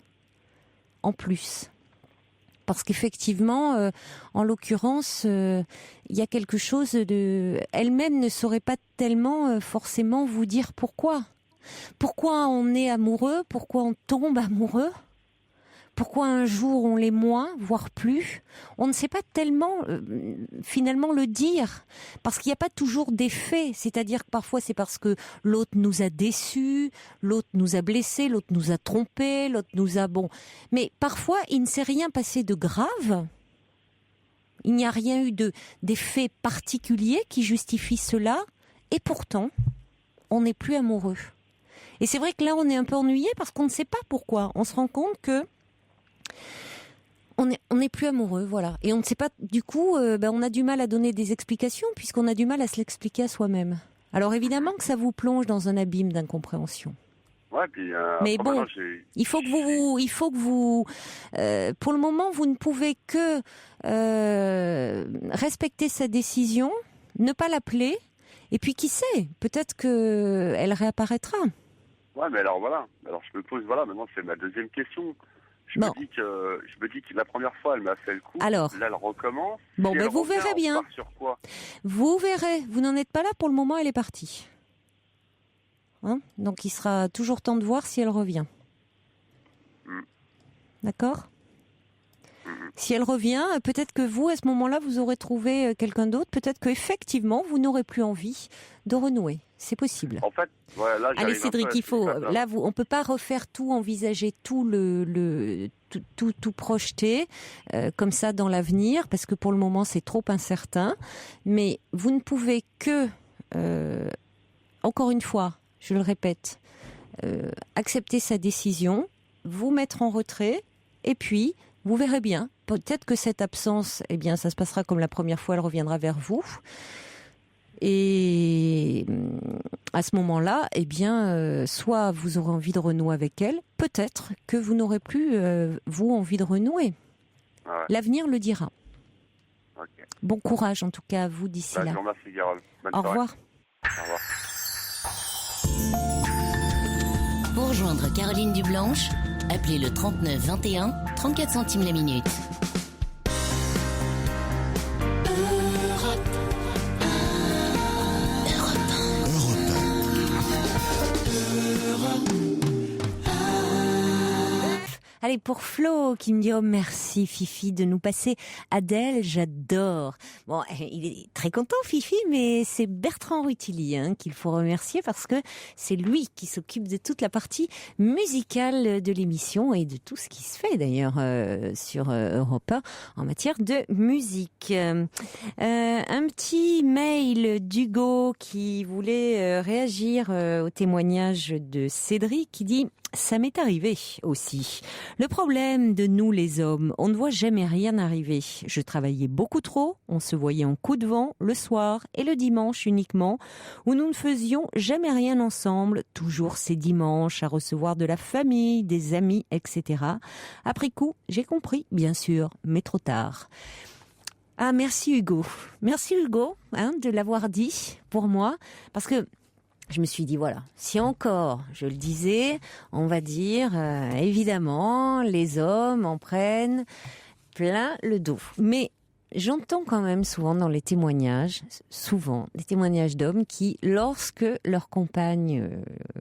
En plus. Parce qu'effectivement, en l'occurrence, il y a quelque chose de... Elle-même ne saurait pas tellement forcément vous dire pourquoi. Pourquoi on est amoureux, pourquoi on tombe amoureux, pourquoi un jour on l'est moins, voire plus. On ne sait pas tellement finalement le dire, parce qu'il n'y a pas toujours des faits. C'est-à-dire que parfois c'est parce que l'autre nous a déçus, l'autre nous a blessés, l'autre nous a trompés, l'autre nous a... Bon. Mais parfois il ne s'est rien passé de grave. Il n'y a rien eu des faits particuliers qui justifient cela, et pourtant on n'est plus amoureux. Et c'est vrai que là on est un peu ennuyé parce qu'on ne sait pas pourquoi. On se rend compte que on n'est plus amoureux, voilà. Et on ne sait pas, du coup, on a du mal à donner des explications puisqu'on a du mal à se l'expliquer à soi-même. Alors évidemment que ça vous plonge dans un abîme d'incompréhension. Ouais, puis. Mais après, bon, maintenant, il faut que vous, pour le moment, vous ne pouvez que respecter sa décision, ne pas l'appeler, et puis qui sait, peut-être que elle réapparaîtra. Ouais, mais alors voilà. Alors je me pose, voilà, maintenant c'est ma deuxième question. Je me dis que la première fois elle m'a fait le coup. Alors, là elle recommence. bon, Si elle vous revient, verrez bien. On part sur quoi? Vous verrez, vous n'en êtes pas là pour le moment, elle est partie. Hein? Donc il sera toujours temps de voir si elle revient. D'accord? Si elle revient, peut-être que vous, à ce moment-là, vous aurez trouvé quelqu'un d'autre. Peut-être qu'effectivement, vous n'aurez plus envie de renouer. c'est possible. En fait, ouais, là, Allez j'arrive un Cédric, peu à il faut. ça. Là, on peut pas refaire tout, envisager tout tout projeter comme ça dans l'avenir, parce que pour le moment c'est trop incertain. Mais vous ne pouvez que, encore une fois, je le répète, accepter sa décision, vous mettre en retrait, et puis vous verrez bien. Peut-être que cette absence, eh bien, ça se passera comme la première fois, elle reviendra vers vous. Et à ce moment-là, eh bien, soit vous aurez envie de renouer avec elle, peut-être que vous n'aurez plus, vous, envie de renouer. Ouais. L'avenir le dira. Ok. Bon courage, en tout cas, à vous, d'ici Bah, là. je vous remercie, Carole. Bonne Au soirée. revoir. Au revoir. Pour rejoindre Caroline Dublanche, appelez le 39 21, 34 centimes la minute. Allez, pour Flo, qui me dit « Oh, merci Fifi de nous passer Adèle, j'adore ». Bon, il est très content Fifi, mais c'est Bertrand Rutilly qu'il faut remercier parce que c'est lui qui s'occupe de toute la partie musicale de l'émission et de tout ce qui se fait d'ailleurs sur Europe 1 en matière de musique. Un petit mail d'Hugo qui voulait réagir au témoignage de Cédric qui dit « Ça m'est arrivé aussi. Le problème de nous les hommes, on ne voit jamais rien arriver. Je travaillais beaucoup trop, on se voyait en coup de vent le soir et le dimanche uniquement, où nous ne faisions jamais rien ensemble, toujours ces dimanches à recevoir de la famille, des amis, etc. Après coup, j'ai compris, bien sûr, mais trop tard. » Ah, merci Hugo. Merci Hugo de l'avoir dit pour moi, parce que je me suis dit, voilà, si encore, je le disais, on va dire, évidemment, les hommes en prennent plein le dos. Mais j'entends quand même souvent dans les témoignages, des témoignages d'hommes qui, lorsque leur compagne,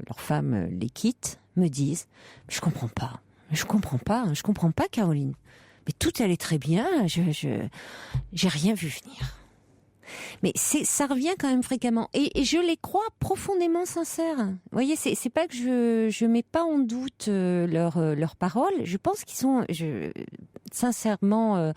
leur femme les quitte, me disent, je comprends pas Caroline. Mais tout allait très bien, j'ai rien vu venir. Mais ça revient quand même fréquemment et je les crois profondément sincères. Vous voyez, c'est pas que je mets pas en doute leurs paroles. Je pense qu'ils sont sincèrement,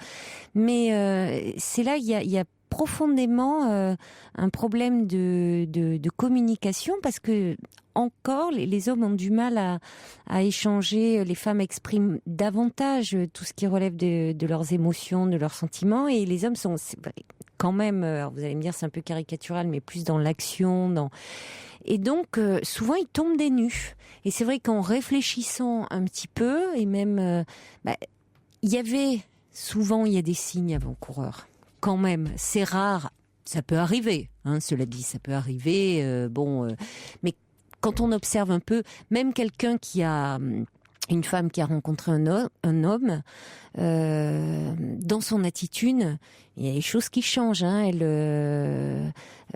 mais c'est là il y a profondément un problème de communication parce que encore les hommes ont du mal à échanger. Les femmes expriment davantage tout ce qui relève de leurs émotions, de leurs sentiments, et les hommes sont quand même, alors vous allez me dire c'est un peu caricatural, mais plus dans l'action, et donc souvent ils tombent des nues. Et c'est vrai qu'en réfléchissant un petit peu, et même il y a des signes avant-coureurs. Quand même, c'est rare, ça peut arriver, cela dit, ça peut arriver, mais quand on observe un peu, même quelqu'un qui a une femme qui a rencontré un homme, dans son attitude, il y a des choses qui changent.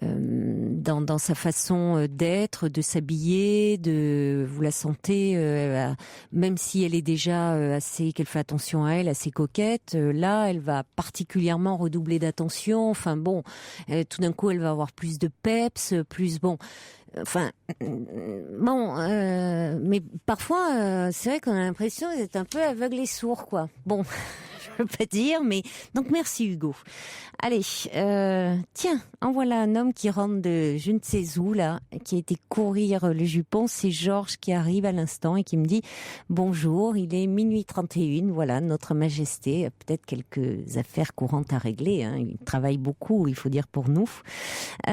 Dans sa façon d'être, de s'habiller, vous la sentez, même si elle est déjà qu'elle fait attention à elle, assez coquette, là, elle va particulièrement redoubler d'attention. Enfin bon, tout d'un coup, elle va avoir plus de peps, mais parfois, c'est vrai qu'on a l'impression d'être un peu aveugle et sourd, quoi. Bon, je peux pas dire, mais donc merci Hugo. Allez, tiens, en voilà un homme qui rentre de je ne sais où là, qui a été courir le jupon. C'est Georges qui arrive à l'instant et qui me dit bonjour. Il est minuit 31. Voilà, notre Majesté a peut-être quelques affaires courantes à régler. Il travaille beaucoup, il faut dire pour nous. Il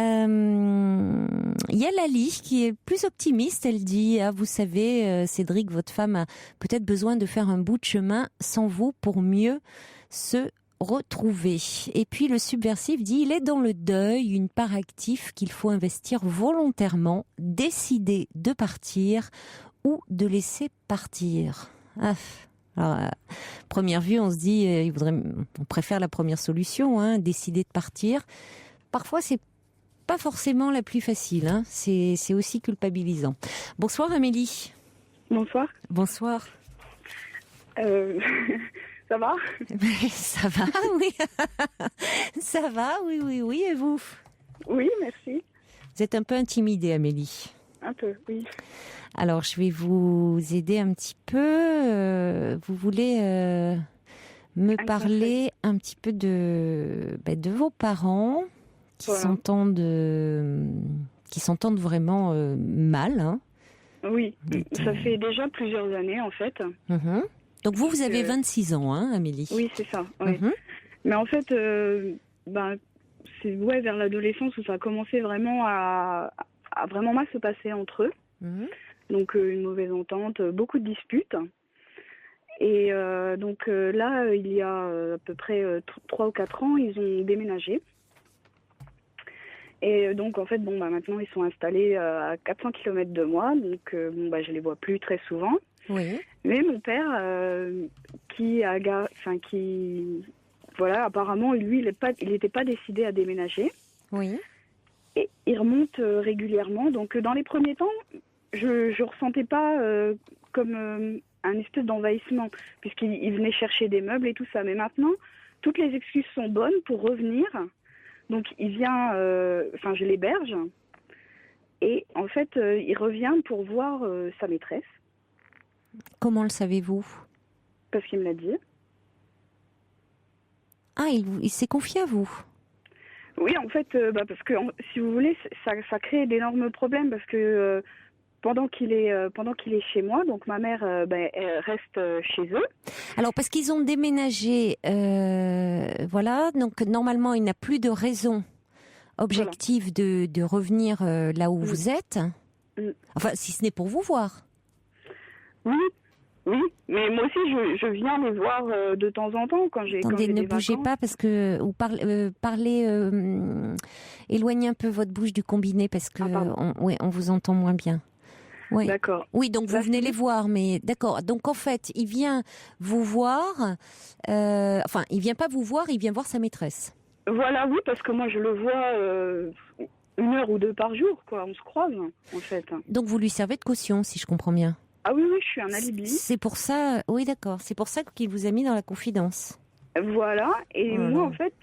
y a Lali qui est plus optimiste. Elle dit vous savez, Cédric, votre femme a peut-être besoin de faire un bout de chemin sans vous pour mieux se retrouver. Et puis le subversif dit il est dans le deuil, une part active qu'il faut investir volontairement, décider de partir ou de laisser partir. Alors, première vue, on se dit on préfère la première solution, décider de partir. Parfois, c'est pas forcément la plus facile, c'est aussi culpabilisant. Bonsoir Amélie. Bonsoir. Bonsoir. Ça va ? Ça va, oui. Ça va, oui, et vous ? Oui, merci. Vous êtes un peu intimidée, Amélie. Un peu, oui. Alors, je vais vous aider un petit peu. Vous voulez me parler un petit peu de vos parents qui s'entendent vraiment mal, hein. Oui, ça fait déjà plusieurs années, en fait. Mmh. Donc, vous avez 26 ans, hein, Amélie? Oui, c'est ça. Oui. Mmh. Mais en fait, c'est vers l'adolescence où ça a commencé vraiment à vraiment mal se passer entre eux. Mmh. Donc, une mauvaise entente, beaucoup de disputes. Et donc là, il y a à peu près 3 ou 4 ans, ils ont déménagé. Et donc, en fait, maintenant, ils sont installés à 400 km de moi. Donc, je les vois plus très souvent. Oui. Mais mon père, apparemment, lui, il n'était pas décidé à déménager. Oui. Et il remonte régulièrement. Donc, dans les premiers temps, je ressentais pas comme un espèce d'envahissement, puisqu'il venait chercher des meubles et tout ça. Mais maintenant, toutes les excuses sont bonnes pour revenir. Donc, il vient, je l'héberge. Et en fait, il revient pour voir sa maîtresse. Comment le savez-vous? Parce qu'il me l'a dit. Ah, il s'est confié à vous? Oui, en fait, parce que, si vous voulez, ça crée d'énormes problèmes, parce que pendant qu'il est chez moi, donc ma mère elle reste chez eux. Alors, parce qu'ils ont déménagé, voilà, donc normalement, il n'a plus de raison objective de revenir là où vous êtes. Enfin, si ce n'est pour vous voir. Oui, mais moi aussi, je viens les voir de temps en temps quand j'ai. Attendez, ne bougez vacances. pas parce que vous parlez, éloignez un peu votre bouche du combiné parce que on vous entend moins bien. Oui. D'accord. Oui, donc vous venez les voir, mais d'accord. Donc en fait, il vient vous voir. Il vient pas vous voir, il vient voir sa maîtresse. Voilà, oui, parce que moi je le vois 1 heure ou 2 par jour, quoi. On se croise, en fait. Donc vous lui servez de caution, si je comprends bien. Ah oui, je suis un alibi. C'est pour ça, oui, d'accord. C'est pour ça qu'il vous a mis dans la confidence. Voilà, et moi, en fait,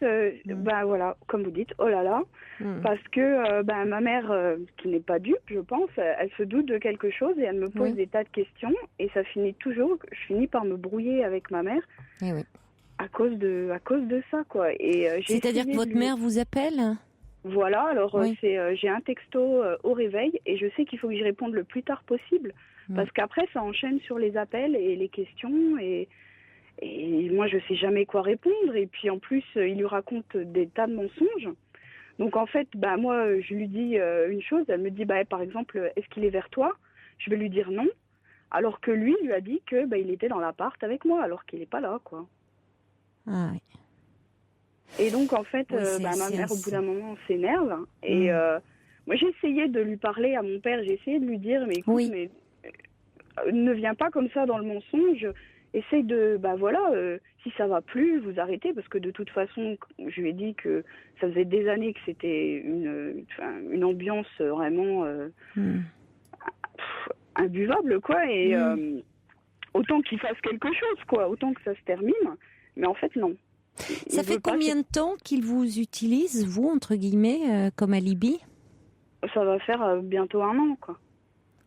comme vous dites, oh là là, parce que ma mère, qui n'est pas dupe, je pense, elle se doute de quelque chose et elle me pose des tas de questions, et ça finit toujours, je finis par me brouiller avec ma mère à cause de ça, quoi. C'est-à-dire que votre mère vous appelle? Voilà, alors j'ai un texto au réveil, et je sais qu'il faut que j'y réponde le plus tard possible, parce qu'après, ça enchaîne sur les appels et les questions, et moi, je sais jamais quoi répondre. Et puis, en plus, il lui raconte des tas de mensonges. Donc, en fait, moi, je lui dis une chose. Elle me dit, par exemple, est-ce qu'il est vers toi? Je vais lui dire non. Alors que lui a dit que il était dans l'appart avec moi, alors qu'il n'est pas là, quoi. Ah oui. Et donc, en fait, ma mère, au bout d'un moment, s'énerve. Et moi, j'ai essayé de lui parler à mon père. J'ai essayé de lui dire, mais écoute, ne viens pas comme ça dans le mensonge. Essaye de, si ça va plus, vous arrêtez, parce que de toute façon, je lui ai dit que ça faisait des années que c'était une ambiance vraiment imbuvable, quoi, et autant qu'il fasse quelque chose, quoi, autant que ça se termine, mais en fait, non. Ça fait combien de temps qu'il vous utilise, vous, entre guillemets, comme alibi? Ça va faire bientôt 1 an, quoi.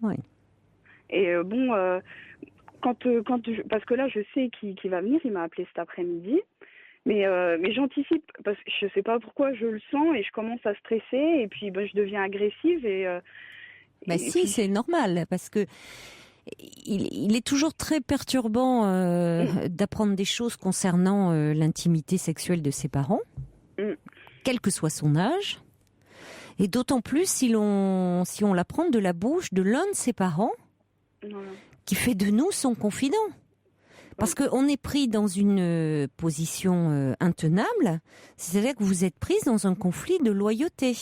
Oui. Et parce que là, je sais qu'il va venir, il m'a appelé cet après-midi, mais j'anticipe, parce que je sais pas pourquoi je le sens et je commence à stresser, et puis je deviens agressive. C'est normal, parce que il est toujours très perturbant d'apprendre des choses concernant l'intimité sexuelle de ses parents, quel que soit son âge, et d'autant plus si on l'apprend de la bouche de l'un de ses parents, qui fait de nous son confident. Parce qu'on est pris dans une position intenable, c'est-à-dire que vous êtes prise dans un conflit de loyauté.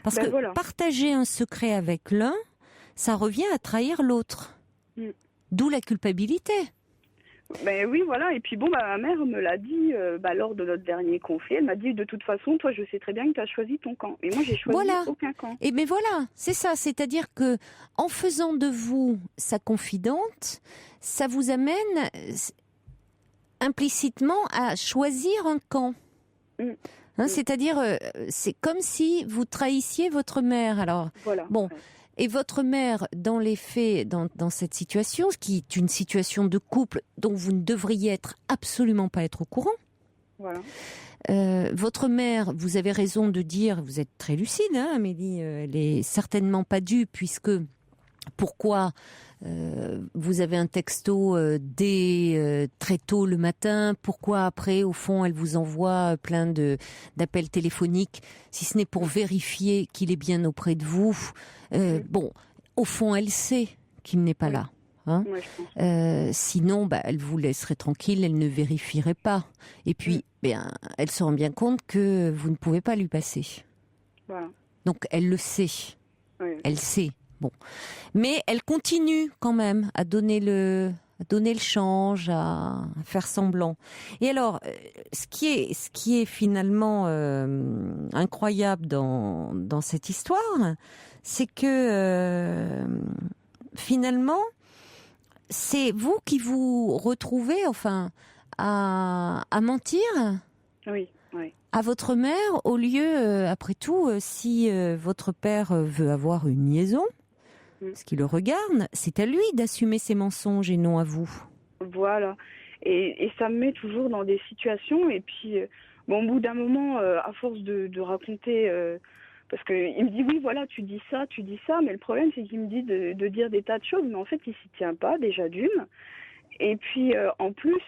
Parce que partager un secret avec l'un, ça revient à trahir l'autre. D'où la culpabilité. Oui, voilà. Et puis ma mère me l'a dit lors de notre dernier conflit. Elle m'a dit, de toute façon, toi, je sais très bien que tu as choisi ton camp. Et moi, j'ai choisi aucun camp. Et voilà, c'est ça. C'est-à-dire que en faisant de vous sa confidente, ça vous amène implicitement à choisir un camp. C'est-à-dire, c'est comme si vous trahissiez votre mère. Alors, voilà. Bon. Et votre mère, dans les faits, dans cette situation, ce qui est une situation de couple dont vous ne devriez absolument pas être au courant. Voilà. Votre mère, vous avez raison de dire, vous êtes très lucide, hein, Amélie, elle est certainement pas due, puisque pourquoi vous avez un texto dès très tôt le matin, pourquoi après, au fond, elle vous envoie plein d'appels téléphoniques, si ce n'est pour vérifier qu'il est bien auprès de vous. Bon, au fond, elle sait qu'il n'est pas là. Hein, sinon, elle vous laisserait tranquille, elle ne vérifierait pas. Et puis, elle se rend bien compte que vous ne pouvez pas lui passer. Voilà. Donc, elle le sait. Oui. Elle sait. Bon, mais elle continue quand même à donner le change, à faire semblant. Et alors, ce qui est finalement incroyable dans cette histoire, c'est que finalement, c'est vous qui vous retrouvez, enfin, à mentir. Oui, oui. À votre mère, au lieu, après tout, si votre père veut avoir une liaison, ce qui le regarde, c'est à lui d'assumer ses mensonges et non à vous. Voilà. Et ça me met toujours dans des situations. Et puis, au bout d'un moment, à force de raconter, parce qu'il me dit, oui, voilà, tu dis ça, mais le problème, c'est qu'il me dit de dire des tas de choses, mais en fait, il s'y tient pas, déjà d'une. Et puis, en plus,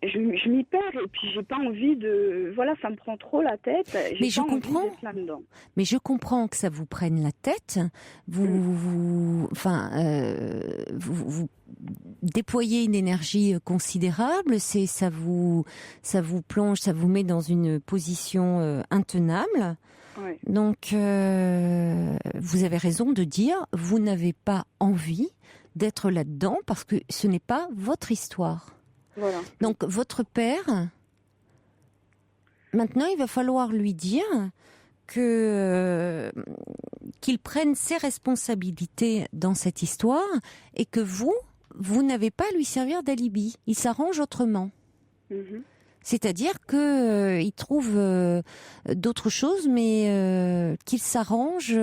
je m'y perds, et puis j'ai pas envie de... Voilà, ça me prend trop la tête. Mais je comprends. Mais je comprends que ça vous prenne la tête. Vous déployez une énergie considérable. Ça vous plonge, ça vous met dans une position intenable. Ouais. Donc, vous avez raison de dire, vous n'avez pas envie d'être là-dedans parce que ce n'est pas votre histoire. Voilà. Donc, votre père, maintenant, il va falloir lui dire qu'il prenne ses responsabilités dans cette histoire et que vous n'avez pas à lui servir d'alibi. Il s'arrange autrement. Mm-hmm. C'est-à-dire qu'il trouve d'autres choses, mais qu'il s'arrange,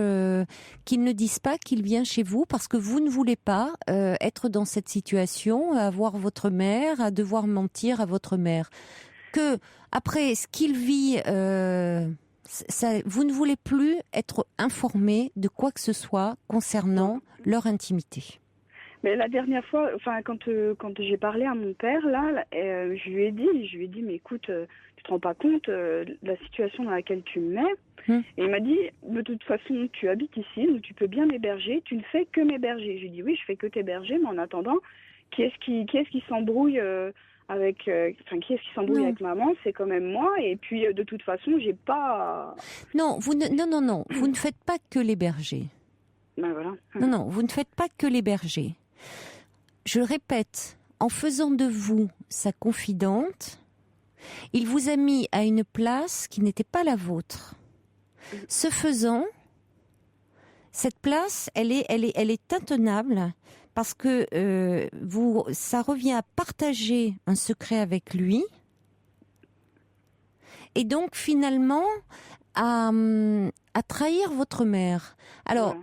qu'il ne dise pas qu'il vient chez vous parce que vous ne voulez pas être dans cette situation, à avoir votre mère, à devoir mentir à votre mère. Que après ce qu'il vit, vous ne voulez plus être informé de quoi que ce soit concernant leur intimité. Mais la dernière fois, quand j'ai parlé à mon père, là, je lui ai dit, mais écoute, tu te rends pas compte de la situation dans laquelle tu me mets. Et il m'a dit, de toute façon, tu habites ici, donc tu peux bien m'héberger, tu ne fais que m'héberger. Je lui ai dit, oui, je fais que t'héberger, mais en attendant, qui est-ce qui s'embrouille avec, qui est-ce qui s'embrouille avec maman? C'est quand même moi. Et puis, de toute façon, j'ai pas... Non, vous ne faites pas que l'héberger. Ben voilà. Non, vous ne faites pas que l'héberger. Je le répète, en faisant de vous sa confidente, il vous a mis à une place qui n'était pas la vôtre. Ce faisant, cette place, elle est intenable parce que ça revient à partager un secret avec lui et donc finalement à trahir votre mère. Alors,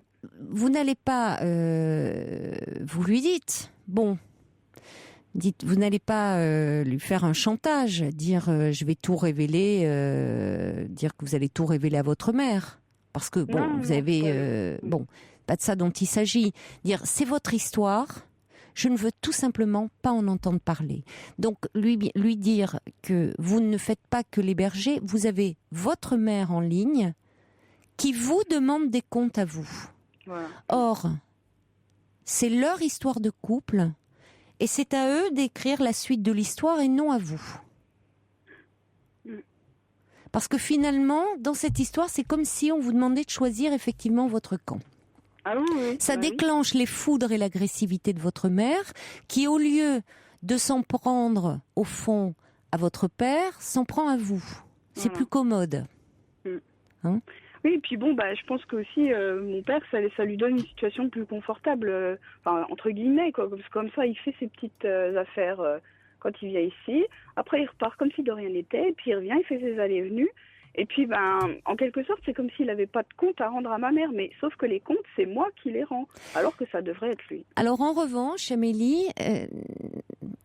vous n'allez pas, vous lui dites, vous n'allez pas lui faire un chantage, dire je vais tout révéler, dire que vous allez tout révéler à votre mère, parce que vous avez, pas de ça dont il s'agit. Dire c'est votre histoire, je ne veux tout simplement pas en entendre parler. Donc lui dire que vous ne faites pas que l'héberger, vous avez votre mère en ligne qui vous demande des comptes à vous. Voilà. Or, c'est leur histoire de couple et c'est à eux d'écrire la suite de l'histoire et non à vous. Parce que finalement, dans cette histoire, c'est comme si on vous demandait de choisir effectivement votre camp. Ah oui, ça déclenche les foudres et l'agressivité de votre mère qui, au lieu de s'en prendre au fond à votre père, s'en prend à vous. C'est plus commode. Hein? Oui, et puis je pense que aussi mon père, ça lui donne une situation plus confortable, entre guillemets, quoi. Parce que comme ça, il fait ses petites affaires quand il vient ici. Après, il repart comme si de rien n'était. Et puis, il revient, il fait ses allées et venues. Et puis, en quelque sorte, c'est comme s'il n'avait pas de compte à rendre à ma mère. Mais sauf que les comptes, c'est moi qui les rends. Alors que ça devrait être lui. Alors, en revanche, Amélie,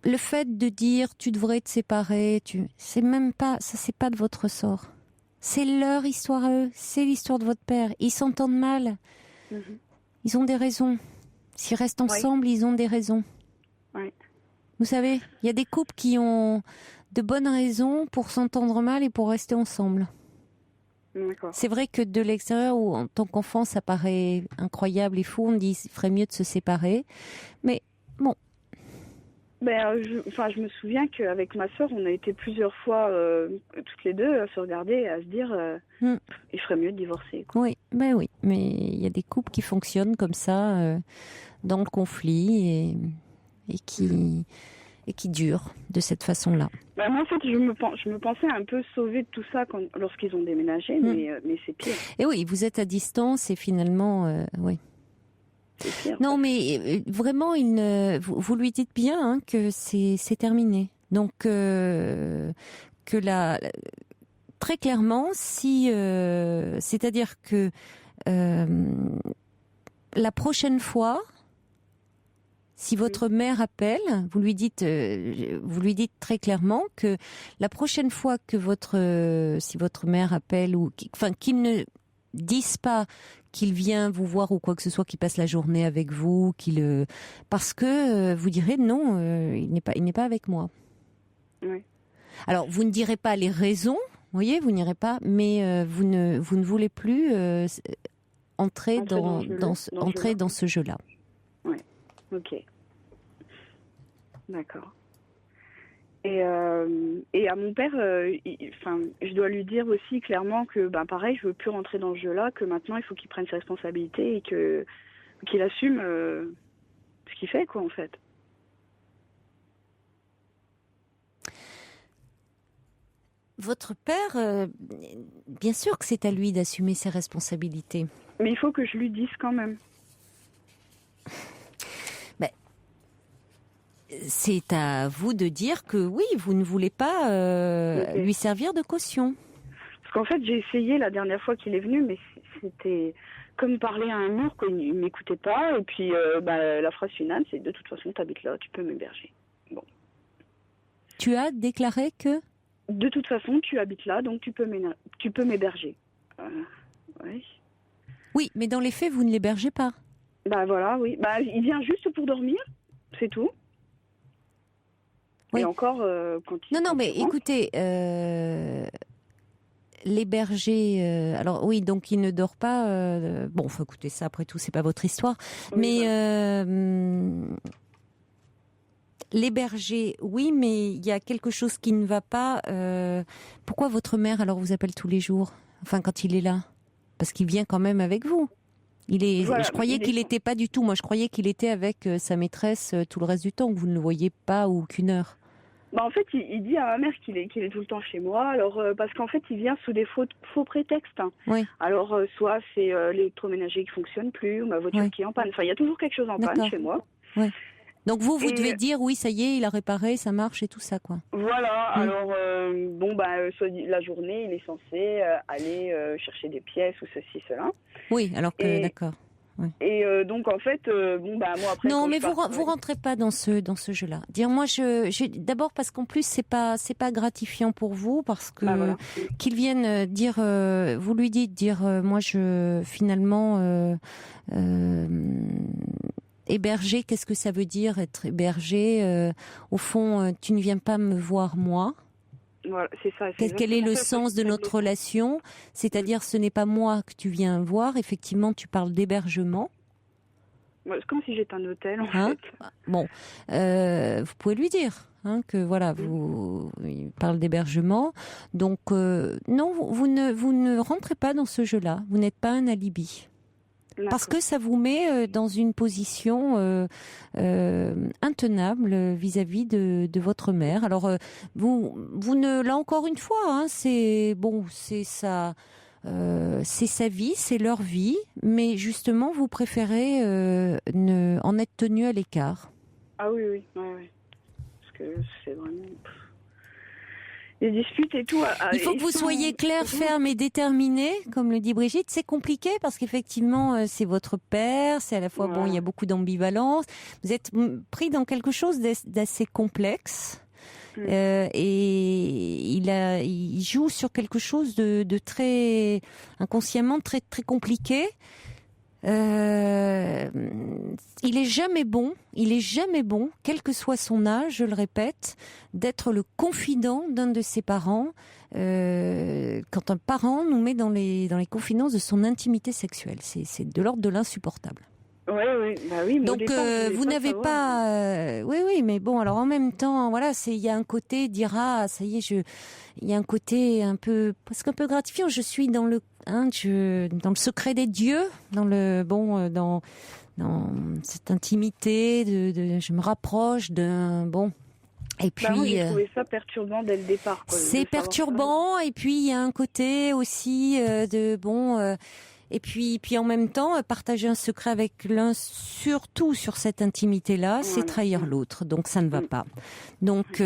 le fait de dire tu devrais te séparer, c'est même pas, ça c'est pas de votre ressort. C'est leur histoire à eux. C'est l'histoire de votre père. Ils s'entendent mal. Ils ont des raisons. S'ils restent ensemble, ils ont des raisons. Oui. Vous savez, il y a des couples qui ont de bonnes raisons pour s'entendre mal et pour rester ensemble. D'accord. C'est vrai que de l'extérieur, ou en tant qu'enfant, ça paraît incroyable et fou. On dit qu'il ferait mieux de se séparer. Mais bon. Je me souviens qu'avec ma sœur, on a été plusieurs fois, toutes les deux, à se regarder et à se dire il ferait mieux de divorcer. Quoi. Oui, oui. Mais il y a des couples qui fonctionnent comme ça, dans le conflit et qui durent de cette façon-là. Moi, en fait, je me pensais un peu sauvée de tout ça lorsqu'ils ont déménagé, mais c'est pire. Et oui, vous êtes à distance et finalement, oui. Non, mais vraiment, vous lui dites bien que c'est terminé. Donc, très clairement, c'est-à-dire que la prochaine fois, si votre mère appelle, vous lui dites très clairement que la prochaine fois que si votre mère appelle qu'il ne dise pas qu'il vient vous voir ou quoi que ce soit, qu'il passe la journée avec vous, parce que vous direz non, il n'est pas avec moi. Oui. Alors vous ne direz pas les raisons, vous voyez, vous n'irez pas, mais vous ne voulez plus entrer dans ce jeu-là. Oui. Ok. D'accord. Et à mon père, je dois lui dire aussi clairement que, pareil, je veux plus rentrer dans ce jeu-là, que maintenant il faut qu'il prenne ses responsabilités et qu'il assume ce qu'il fait, quoi, en fait. Votre père, bien sûr que c'est à lui d'assumer ses responsabilités. Mais il faut que je lui dise quand même. C'est à vous de dire que oui, vous ne voulez pas lui servir de caution. Parce qu'en fait, j'ai essayé la dernière fois qu'il est venu, mais c'était comme parler à un mur, quoi. Il ne m'écoutait pas. Et puis, la phrase finale, c'est de toute façon, tu habites là, tu peux m'héberger. Bon. Tu as déclaré que de toute façon, tu habites là, donc tu peux m'héberger. Oui. Oui, mais dans les faits, vous ne l'hébergez pas. Voilà, oui. Il vient juste pour dormir, c'est tout. Oui. Et encore, quand il... Non, mais écoutez, l'héberger... alors oui, donc il ne dort pas... bon, faut écouter ça, après tout, c'est pas votre histoire. Oui, mais l'héberger, oui, mais il y a quelque chose qui ne va pas. Pourquoi votre mère, alors, vous appelle tous les jours? Enfin, quand il est là? Parce qu'il vient quand même avec vous. Je croyais qu'il n'était pas du tout. Moi, je croyais qu'il était avec sa maîtresse tout le reste du temps, que vous ne le voyez pas ou qu'une heure. En fait, il dit à ma mère qu'il est tout le temps chez moi. Alors, parce qu'en fait, il vient sous des faux prétextes. Oui. Alors, soit c'est l'électroménager qui fonctionne plus, ou ma voiture qui est en panne. Enfin, il y a toujours quelque chose en panne chez moi. Oui. Donc vous devez dire oui, ça y est, il a réparé, ça marche et tout ça, quoi. Voilà. Alors la journée, il est censé aller chercher des pièces ou ceci, cela. Oui, alors que d'accord. Oui. Et donc en fait, moi après. Non, mais vous rentrez pas dans ce jeu-là. Dire moi, d'abord parce qu'en plus c'est pas gratifiant pour vous parce que qu'il vienne dire, vous lui dites dire moi finalement. Héberger, qu'est-ce que ça veut dire être hébergé? Au fond, tu ne viens pas me voir moi. Voilà, c'est ça. Quel est le sens de notre relation? C'est-à-dire, ce n'est pas moi que tu viens voir. Effectivement, tu parles d'hébergement. C'est comme si j'étais un hôtel, en fait. Bon, vous pouvez lui dire que voilà, il parle d'hébergement. Donc, non, vous ne rentrez pas dans ce jeu-là. Vous n'êtes pas un alibi. Parce que ça vous met dans une position intenable vis-à-vis de votre mère. Alors vous ne, là encore une fois, c'est sa vie, c'est leur vie, mais justement vous préférez en être tenu à l'écart. Ah oui. Parce que c'est vraiment... Les disputes et tout. Il faut que vous soyez clair, ferme et déterminé, comme le dit Brigitte. C'est compliqué parce qu'effectivement, c'est votre père, c'est à la fois, bon, il y a beaucoup d'ambivalence. Vous êtes pris dans quelque chose d'assez complexe. Et il joue sur quelque chose de très inconsciemment très très compliqué. Il est jamais bon, quel que soit son âge, je le répète, d'être le confident d'un de ses parents. Quand un parent nous met dans les confidences de son intimité sexuelle, c'est de l'ordre de l'insupportable. Oui. Mais donc vous n'avez pas, oui, mais bon, alors en même temps, voilà, il y a un côté ça y est, il y a un côté un peu, presque un peu gratifiant. Je suis dans le secret des dieux, dans cette intimité je me rapproche d'un bon. Et puis, j'ai trouvé ça perturbant dès le départ. C'est perturbant, et puis il y a un côté aussi et puis en même temps, partager un secret avec l'un, surtout sur cette intimité-là, c'est trahir l'autre. Donc ça ne va pas. Donc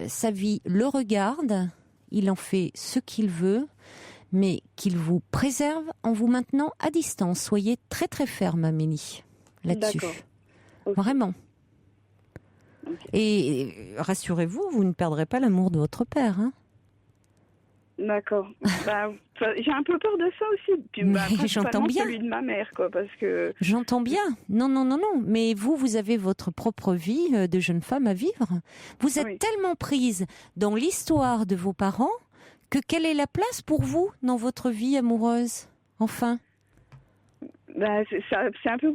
sa vie le regarde, il en fait ce qu'il veut, mais qu'il vous préserve en vous maintenant à distance. Soyez très très ferme, Amélie, là-dessus. D'accord. Okay. Vraiment. Okay. Et rassurez-vous, vous ne perdrez pas l'amour de votre père, hein. D'accord. J'ai un peu peur de ça aussi. Puis, j'entends bien. Celui de ma mère, parce que... J'entends bien. Non. Mais vous avez votre propre vie de jeune femme à vivre. Vous êtes tellement prise dans l'histoire de vos parents que quelle est la place pour vous dans votre vie amoureuse, enfin? C'est un peu,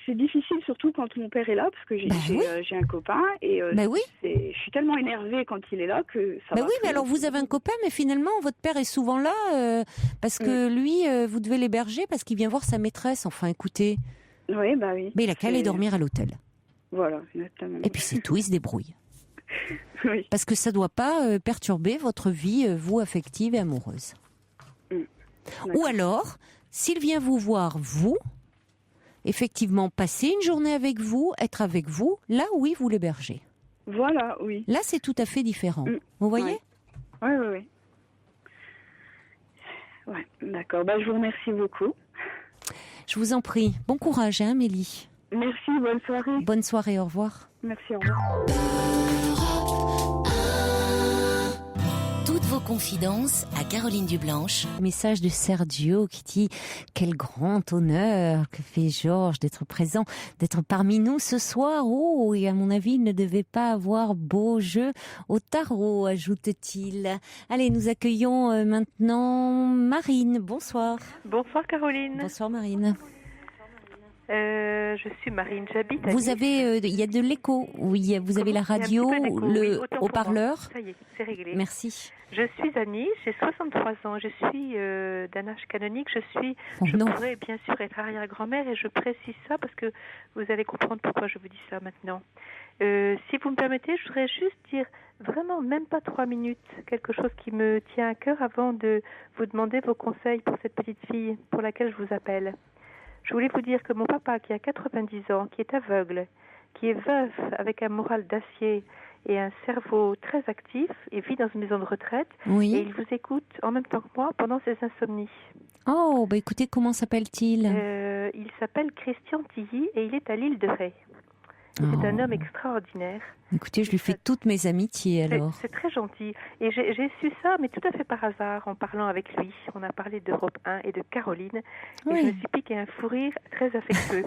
c'est difficile, surtout quand mon père est là, parce que j'ai un copain et je suis tellement énervée quand il est là que ça va. Oui, mais alors vous avez un copain, mais finalement votre père est souvent là parce que lui, vous devez l'héberger parce qu'il vient voir sa maîtresse. Enfin, écoutez. Oui. Mais il a qu'à aller dormir à l'hôtel. Voilà, exactement. Et puis c'est tout, il se débrouille. Oui. Parce que ça doit pas perturber votre vie, vous, affective et amoureuse. Ou alors, s'il vient vous voir, vous, effectivement, passer une journée avec vous, être avec vous, là, oui, vous l'hébergez. Voilà, oui. Là, c'est tout à fait différent. Vous voyez ? Oui. Ouais, d'accord. Je vous remercie beaucoup. Je vous en prie. Bon courage, hein, Amélie. Merci, bonne soirée. Bonne soirée, au revoir. Merci, au revoir. Toutes vos confidences à Caroline Dublanche. Message de Sergio qui dit « Quel grand honneur que fait Georges d'être présent, d'être parmi nous ce soir. Oh, et à mon avis, il ne devait pas avoir beau jeu au tarot, ajoute-t-il. » Allez, nous accueillons maintenant Marine. Bonsoir. Bonsoir Caroline. Bonsoir Marine. Je suis Marine, j'habite à Vous avez, il y a de l'écho. Oui, vous avez la radio, le haut-parleur. Ça y est, c'est réglé. Merci. Je suis à Nice, j'ai 63 ans, je suis d'un âge canonique, je pourrais bien sûr être arrière-grand-mère et je précise ça parce que vous allez comprendre pourquoi je vous dis ça maintenant. Si vous me permettez, je voudrais juste dire vraiment même pas 3 minutes, quelque chose qui me tient à cœur avant de vous demander vos conseils pour cette petite fille pour laquelle je vous appelle. Je voulais vous dire que mon papa, qui a 90 ans, qui est aveugle, qui est veuf avec un moral d'acier et un cerveau très actif, et vit dans une maison de retraite, oui. Et il vous écoute en même temps que moi pendant ses insomnies. Oh, écoutez, comment s'appelle-t-il ? Il s'appelle Christian Tilly et il est à l'île de Ré. C'est un homme extraordinaire. Écoutez, je lui fais toutes mes amitiés alors. C'est très gentil. Et j'ai su ça, mais tout à fait par hasard, en parlant avec lui. On a parlé d'Europe 1 et de Caroline. Et je me suis piqué un fou rire très affectueux.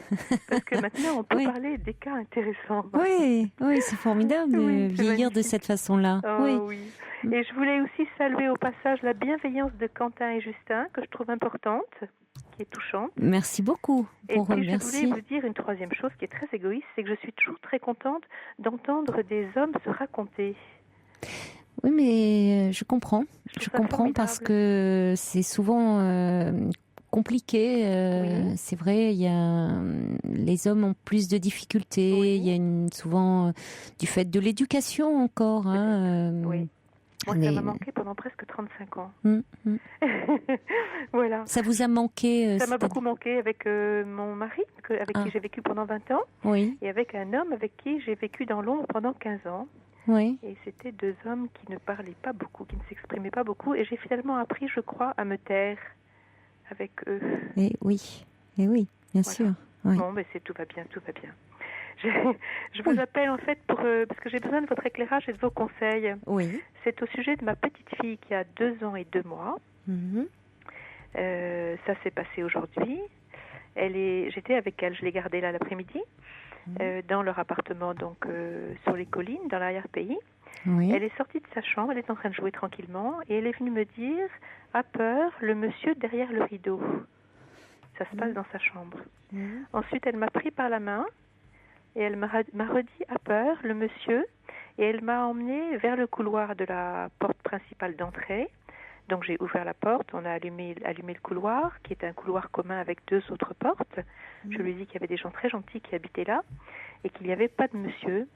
Parce que maintenant, on peut parler des cas intéressants. Oui, c'est formidable de vieillir de cette façon-là. Oui. Et je voulais aussi saluer au passage la bienveillance de Quentin et Justin, que je trouve importante, qui est touchante. Merci beaucoup. Et puis je voulais vous dire une troisième chose qui est très égoïste, c'est que je suis toujours très contente d'entendre des hommes se raconter. Oui, mais je comprends. Je comprends parce que c'est souvent compliqué. C'est vrai, les hommes ont plus de difficultés. Il y a souvent du fait de l'éducation encore. Oui. Moi, ça m'a manqué pendant presque 35 ans. Voilà. Ça vous a manqué Ça m'a beaucoup manqué avec mon mari, avec qui j'ai vécu pendant 20 ans. Oui. Et avec un homme avec qui j'ai vécu dans l'ombre pendant 15 ans. Oui. Et c'était 2 hommes qui ne parlaient pas beaucoup, qui ne s'exprimaient pas beaucoup. Et j'ai finalement appris, je crois, à me taire avec eux. Et oui, bien sûr. Oui. Bon, mais tout va bien, tout va bien. Je vous appelle en fait parce que j'ai besoin de votre éclairage et de vos conseils. Oui. C'est au sujet de ma petite fille qui a 2 ans et 2 mois. Ça s'est passé aujourd'hui. J'étais avec elle, je l'ai gardée là l'après-midi, dans leur appartement, donc sur les collines, dans l'arrière-pays. Oui. Elle est sortie de sa chambre, elle est en train de jouer tranquillement, et elle est venue me dire, à peur, le monsieur derrière le rideau. Ça se passe dans sa chambre. Ensuite, elle m'a pris par la main, et elle m'a redit, à peur, le monsieur, et elle m'a emmenée vers le couloir de la porte principale d'entrée. Donc j'ai ouvert la porte, on a allumé le couloir, qui est un couloir commun avec 2 autres portes. Je lui ai dit qu'il y avait des gens très gentils qui habitaient là, et qu'il n'y avait pas de monsieur.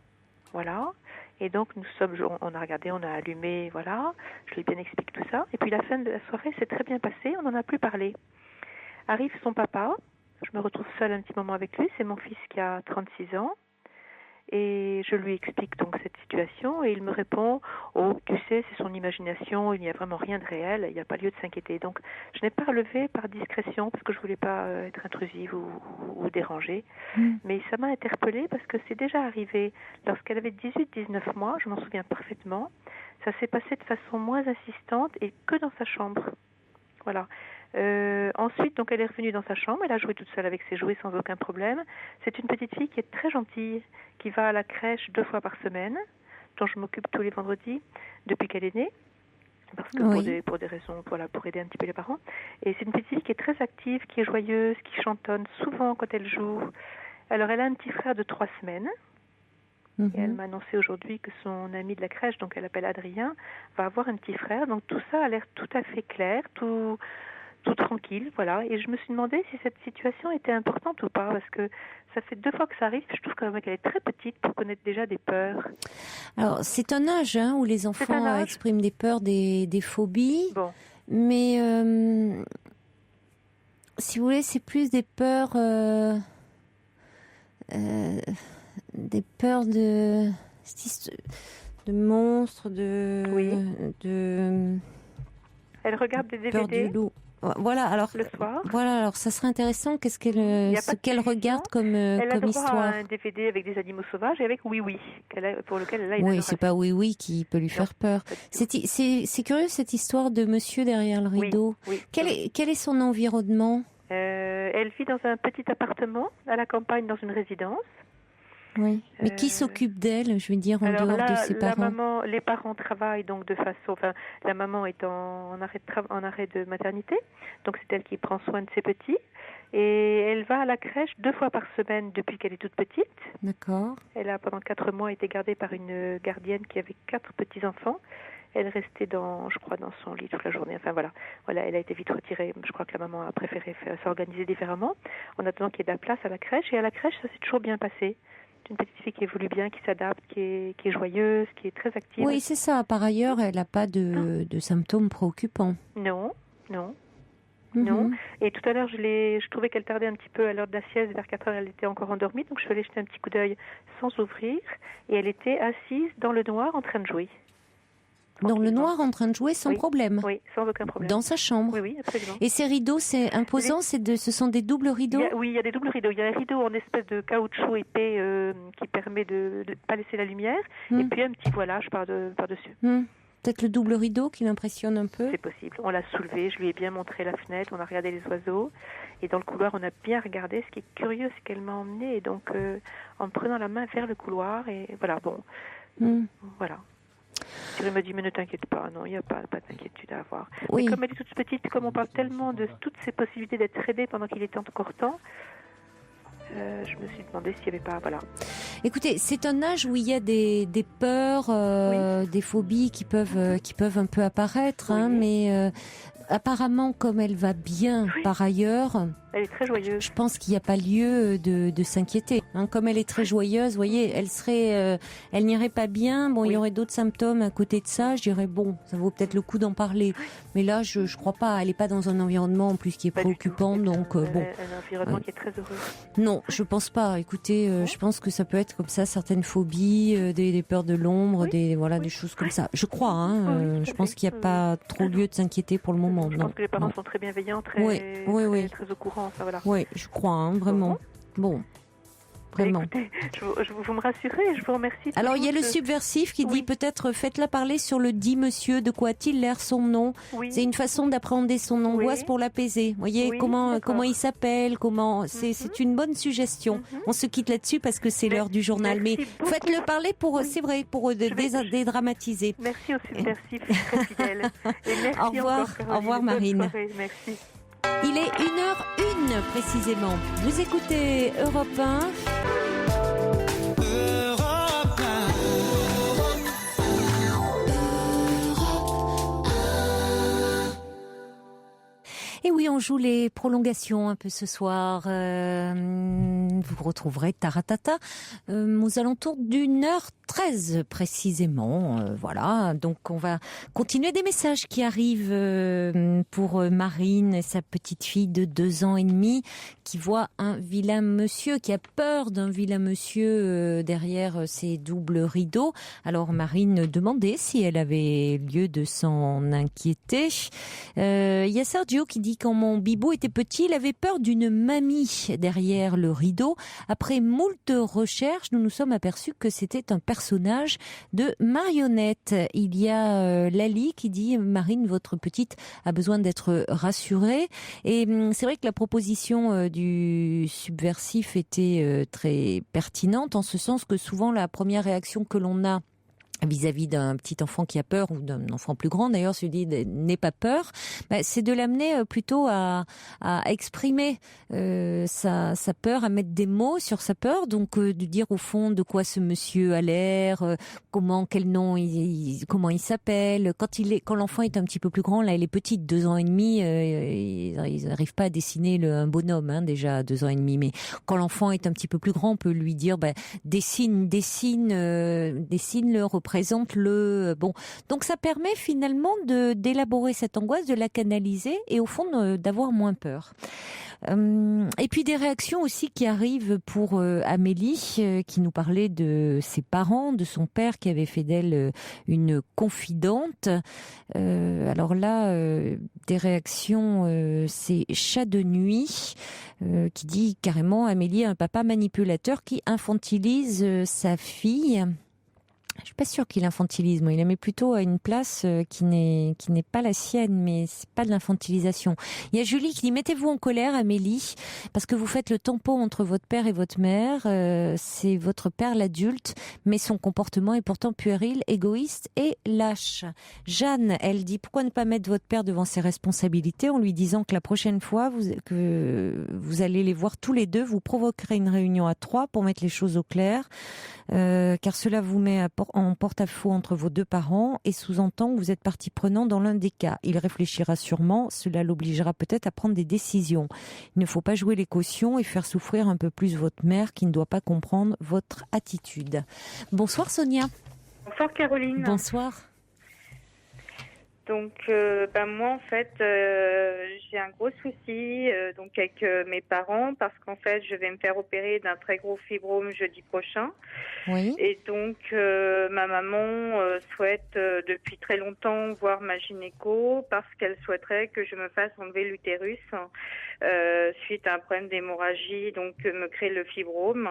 Voilà. Et donc on a regardé, on a allumé, voilà. Je lui ai bien expliqué tout ça. Et puis la fin de la soirée s'est très bien passée, on n'en a plus parlé. Arrive son papa, je me retrouve seule un petit moment avec lui, c'est mon fils qui a 36 ans. Et je lui explique donc cette situation et il me répond « Oh, tu sais, c'est son imagination, il n'y a vraiment rien de réel, il n'y a pas lieu de s'inquiéter. » Donc, je n'ai pas relevé par discrétion parce que je ne voulais pas être intrusive ou déranger. Mais ça m'a interpellée parce que c'est déjà arrivé lorsqu'elle avait 18-19 mois, je m'en souviens parfaitement. Ça s'est passé de façon moins insistante et que dans sa chambre. Voilà. Ensuite, donc, elle est revenue dans sa chambre, elle a joué toute seule avec ses jouets sans aucun problème. C'est une petite fille qui est très gentille, qui va à la crèche 2 fois par semaine, dont je m'occupe tous les vendredis depuis qu'elle est née, parce que pour des raisons, voilà, pour aider un petit peu les parents. Et c'est une petite fille qui est très active, qui est joyeuse, qui chantonne souvent quand elle joue. Alors, elle a un petit frère de 3 semaines. Et elle m'a annoncé aujourd'hui que son ami de la crèche, donc elle appelle Adrien, va avoir un petit frère. Donc tout ça a l'air tout à fait clair, tout tranquille, voilà. Et je me suis demandé si cette situation était importante ou pas, parce que ça fait 2 fois que ça arrive. Je trouve quand même qu'elle est très petite pour connaître déjà des peurs. Alors, c'est un âge où les enfants expriment des peurs, des phobies. Bon. Mais, si vous voulez, c'est plus des peurs... des peurs de monstres, Elle regarde des DVD. Peur du loup. Voilà, alors le soir. Voilà, alors ça serait intéressant. Qu'est-ce qu'elle regarde comme histoire? Elle a un DVD avec des animaux sauvages et avec Oui Oui, pour lequel elle a une Oui, adoration. c'est pas Oui Oui qui peut lui faire peur. C'est curieux cette histoire de monsieur derrière le rideau. Oui. Quel est son environnement? Elle vit dans un petit appartement à la campagne, dans une résidence. Oui, mais qui s'occupe d'elle, je veux dire, en dehors de ses parents? Les parents travaillent donc de façon... Enfin, la maman est en arrêt de maternité, donc c'est elle qui prend soin de ses petits. Et elle va à la crèche 2 fois par semaine depuis qu'elle est toute petite. D'accord. Elle a, pendant 4 mois, été gardée par une gardienne qui avait 4 petits-enfants. Elle restait dans son lit toute la journée. Enfin voilà, elle a été vite retirée. Je crois que la maman a préféré s'organiser différemment en attendant qu'il y ait de la place à la crèche. Et à la crèche, ça s'est toujours bien passé. C'est une petite fille qui évolue bien, qui s'adapte, qui est joyeuse, qui est très active. Oui, c'est ça. Par ailleurs, elle n'a pas de symptômes préoccupants. Non. Non. Et tout à l'heure, je trouvais qu'elle tardait un petit peu à l'heure de la sieste. Vers 4 heures, elle était encore endormie. Donc, je suis allée jeter un petit coup d'œil sans ouvrir. Et elle était assise dans le noir en train de jouer. Dans le noir, en train de jouer sans problème. Oui, sans aucun problème. Dans sa chambre. Oui, absolument. Et ces rideaux, c'est imposant. Ce sont des doubles rideaux. Il y a des doubles rideaux. Il y a un rideau en espèce de caoutchouc épais qui permet de ne pas laisser la lumière. Et puis un petit voilage par-dessus. Peut-être le double rideau qui l'impressionne un peu. C'est possible. On l'a soulevé. Je lui ai bien montré la fenêtre. On a regardé les oiseaux. Et dans le couloir, on a bien regardé. Ce qui est curieux, c'est qu'elle m'a emmenée. Et donc, en me prenant la main vers le couloir. Et voilà, bon. Voilà. Thierry me dit, mais ne t'inquiète pas, non, il n'y a pas d'inquiétude à avoir. Oui. Mais comme elle est toute petite, comme on parle tellement de toutes ces possibilités d'être aidée pendant qu'il était encore temps, je me suis demandé s'il n'y avait pas... Voilà. Écoutez, c'est un âge où il y a des peurs, des phobies qui peuvent un peu apparaître, mais apparemment, comme elle va bien par ailleurs... Elle est très joyeuse. Je pense qu'il n'y a pas lieu de s'inquiéter. Comme elle est très joyeuse, vous voyez, elle n'irait pas bien. Bon, il y aurait d'autres symptômes à côté de ça. Je dirais, bon, ça vaut peut-être le coup d'en parler. Mais là, je crois pas. Elle n'est pas dans un environnement en plus qui est préoccupant. Donc, bon. Un environnement qui est très heureux. Non, je pense pas. Écoutez, je pense que ça peut être comme ça, certaines phobies, des peurs de l'ombre, des choses comme ça. Je crois, je pense qu'il n'y a pas trop lieu de s'inquiéter pour le moment. Je pense que les parents sont très bienveillants, très au courant. Enfin, voilà. Oui, je crois, vraiment. Bon. Vraiment. Écoutez, vous me rassurez, je vous remercie. Alors, il y a le subversif qui dit peut-être faites-la parler sur le dit monsieur, de quoi a-t-il l'air son nom. C'est une façon d'appréhender son angoisse pour l'apaiser. Vous voyez comment il s'appelle, c'est une bonne suggestion. On se quitte là-dessus parce que c'est l'heure du journal. Mais faites-le parler c'est vrai, pour dédramatiser. Merci au subversif, très fidèle. Et merci au revoir, encore, au revoir Marine. Merci. Il est 1h01 précisément. Vous écoutez Europe 1. Et oui, on joue les prolongations un peu ce soir. Vous retrouverez Taratata aux alentours d'1h13 précisément. Voilà, donc on va continuer des messages qui arrivent pour Marine et sa petite fille de 2 ans et demi qui voit un vilain monsieur, qui a peur d'un vilain monsieur derrière ses doubles rideaux. Alors Marine demandait si elle avait lieu de s'en inquiéter. Il y a Sergio qui dit quand mon bibou était petit, il avait peur d'une mamie derrière le rideau. Après moult recherches, nous nous sommes aperçus que c'était un personnage de marionnette. Il y a Lali qui dit Marine, votre petite a besoin d'être rassurée. Et c'est vrai que la proposition du subversif était très pertinente en ce sens que souvent la première réaction que l'on a vis-à-vis d'un petit enfant qui a peur ou d'un enfant plus grand d'ailleurs, se dit n'aie pas peur, c'est de l'amener plutôt à exprimer sa peur, à mettre des mots sur sa peur, donc de dire au fond de quoi ce monsieur a l'air, quel nom comment il s'appelle. Quand l'enfant est un petit peu plus grand, là il est petit, 2 ans et demi, ils n'arrivent pas à dessiner un bonhomme déjà à 2 ans et demi, mais quand l'enfant est un petit peu plus grand, on peut lui dire dessine-le, représente-le. Bon, donc ça permet finalement d'élaborer cette angoisse, de la canaliser et au fond d'avoir moins peur. Et puis des réactions aussi qui arrivent pour Amélie, qui nous parlait de ses parents, de son père qui avait fait d'elle une confidente. Alors là, des réactions, c'est Chat de nuit qui dit carrément Amélie a un papa manipulateur qui infantilise sa fille. Je suis pas sûre qu'il infantilise. Moi, il la met plutôt à une place qui n'est pas la sienne, mais c'est pas de l'infantilisation. Il y a Julie qui dit mettez-vous en colère, Amélie, parce que vous faites le tampon entre votre père et votre mère. C'est votre père l'adulte, mais son comportement est pourtant puéril, égoïste et lâche. Jeanne, elle dit pourquoi ne pas mettre votre père devant ses responsabilités en lui disant que la prochaine fois que vous allez les voir tous les deux, vous provoquerez une réunion à 3 pour mettre les choses au clair. Car cela vous met en porte-à-faux entre vos 2 parents et sous-entend que vous êtes partie prenante dans l'un des cas. Il réfléchira sûrement, cela l'obligera peut-être à prendre des décisions. Il ne faut pas jouer les cautions et faire souffrir un peu plus votre mère qui ne doit pas comprendre votre attitude. Bonsoir Sonia. Bonsoir Caroline. Bonsoir. Donc, moi, en fait, j'ai un gros souci donc avec mes parents parce qu'en fait, je vais me faire opérer d'un très gros fibrome jeudi prochain. Oui. Et donc, ma maman souhaite depuis très longtemps voir ma gynéco parce qu'elle souhaiterait que je me fasse enlever l'utérus suite à un problème d'hémorragie, donc me créer le fibrome.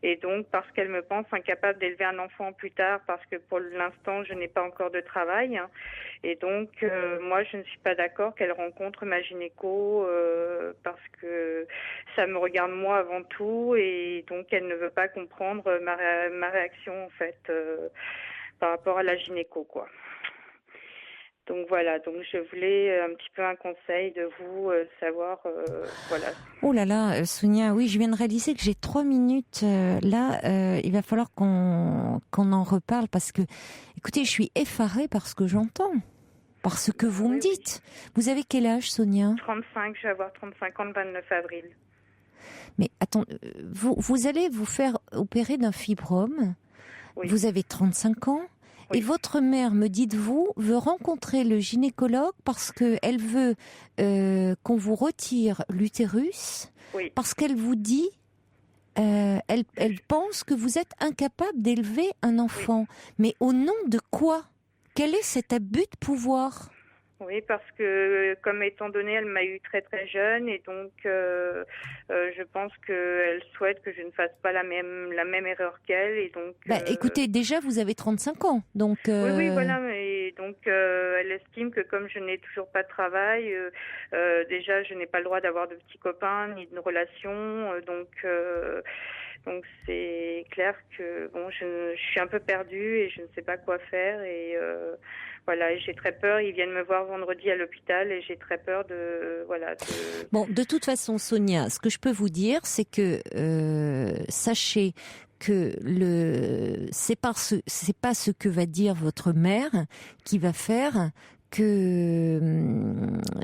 Et donc, parce qu'elle me pense incapable d'élever un enfant plus tard parce que pour l'instant, je n'ai pas encore de travail. Et donc, moi, je ne suis pas d'accord qu'elle rencontre ma gynéco parce que ça me regarde moi avant tout. Et donc, elle ne veut pas comprendre ma réaction, en fait, par rapport à la gynéco, quoi. Donc voilà, donc je voulais un petit peu un conseil de vous, savoir, voilà. Oh là là, Sonia, oui, je viens de réaliser que j'ai 3 minutes. Il va falloir qu'on en reparle parce que, écoutez, je suis effarée par ce que j'entends. par ce que vous me dites. Vous avez quel âge, Sonia ? 35, je vais avoir 35 ans le 29 avril. Mais attends, vous allez vous faire opérer d'un fibrome. Oui. Vous avez 35 ans. Oui. Et votre mère, me dites-vous, veut rencontrer le gynécologue parce qu'elle veut qu'on vous retire l'utérus, oui. Parce qu'elle vous dit, elle pense que vous êtes incapable d'élever un enfant. Oui. Mais au nom de quoi ? Quel est cet abus de pouvoir ? Oui, parce que comme étant donné, elle m'a eu très très jeune et donc je pense qu'elle souhaite que je ne fasse pas la même erreur qu'elle et donc. Écoutez, déjà vous avez 35 ans, donc. Oui, voilà, mais donc elle estime que comme je n'ai toujours pas de travail, déjà je n'ai pas le droit d'avoir de petits copains ni de relation, donc c'est clair que bon, je suis un peu perdue et je ne sais pas quoi faire et voilà, j'ai très peur. Ils viennent me voir vendredi à l'hôpital et j'ai très peur de voilà. Bon, de toute façon, Sonia, ce que je peux vous dire, c'est que sachez que c'est pas ce que va dire votre mère qui va faire que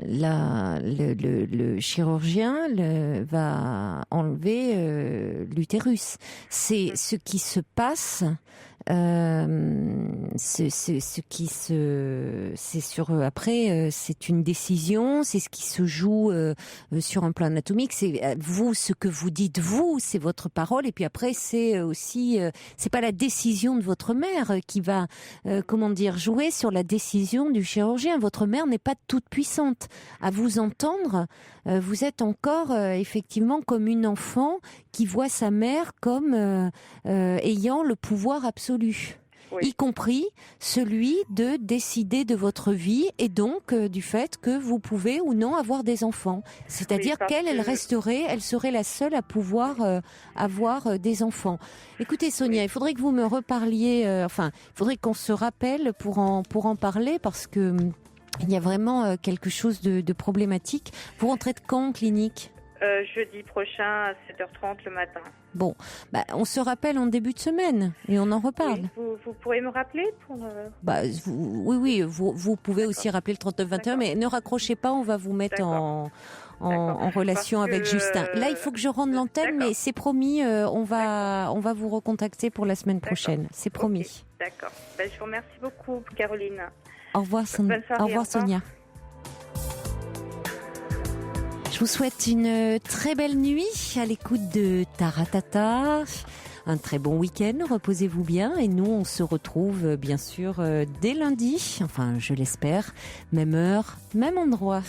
le chirurgien va enlever l'utérus. C'est ce qui se passe. C'est c'est une décision, c'est ce qui se joue sur un plan anatomique. C'est vous, ce que vous dites vous, c'est votre parole, et puis après c'est aussi c'est pas la décision de votre mère qui va jouer sur la décision du chirurgien. Votre mère n'est pas toute puissante. À vous entendre, vous êtes encore effectivement comme une enfant qui voit sa mère comme ayant le pouvoir absolu. Oui. Y compris celui de décider de votre vie et donc du fait que vous pouvez ou non avoir des enfants. C'est-à-dire elle serait la seule à pouvoir avoir des enfants. Écoutez Sonia, il faudrait que vous me reparliez, il faudrait qu'on se rappelle pour en parler parce que il y a vraiment quelque chose de problématique. Vous rentrez de quand en clinique ? Jeudi prochain à 7h30 le matin. Bon, on se rappelle en début de semaine et on en reparle. Oui, vous pourrez me rappeler pour... Oui, vous pouvez aussi rappeler le 3921, mais ne raccrochez pas, on va vous mettre en relation avec Justin. Là, il faut que je rende l'antenne, mais c'est promis, on va vous recontacter pour la semaine prochaine. C'est promis. Okay. D'accord. Je vous remercie beaucoup, Caroline. Au revoir, Sonia. Je vous souhaite une très belle nuit à l'écoute de Taratata. Un très bon week-end, reposez-vous bien et nous on se retrouve bien sûr dès lundi, enfin je l'espère, même heure, même endroit.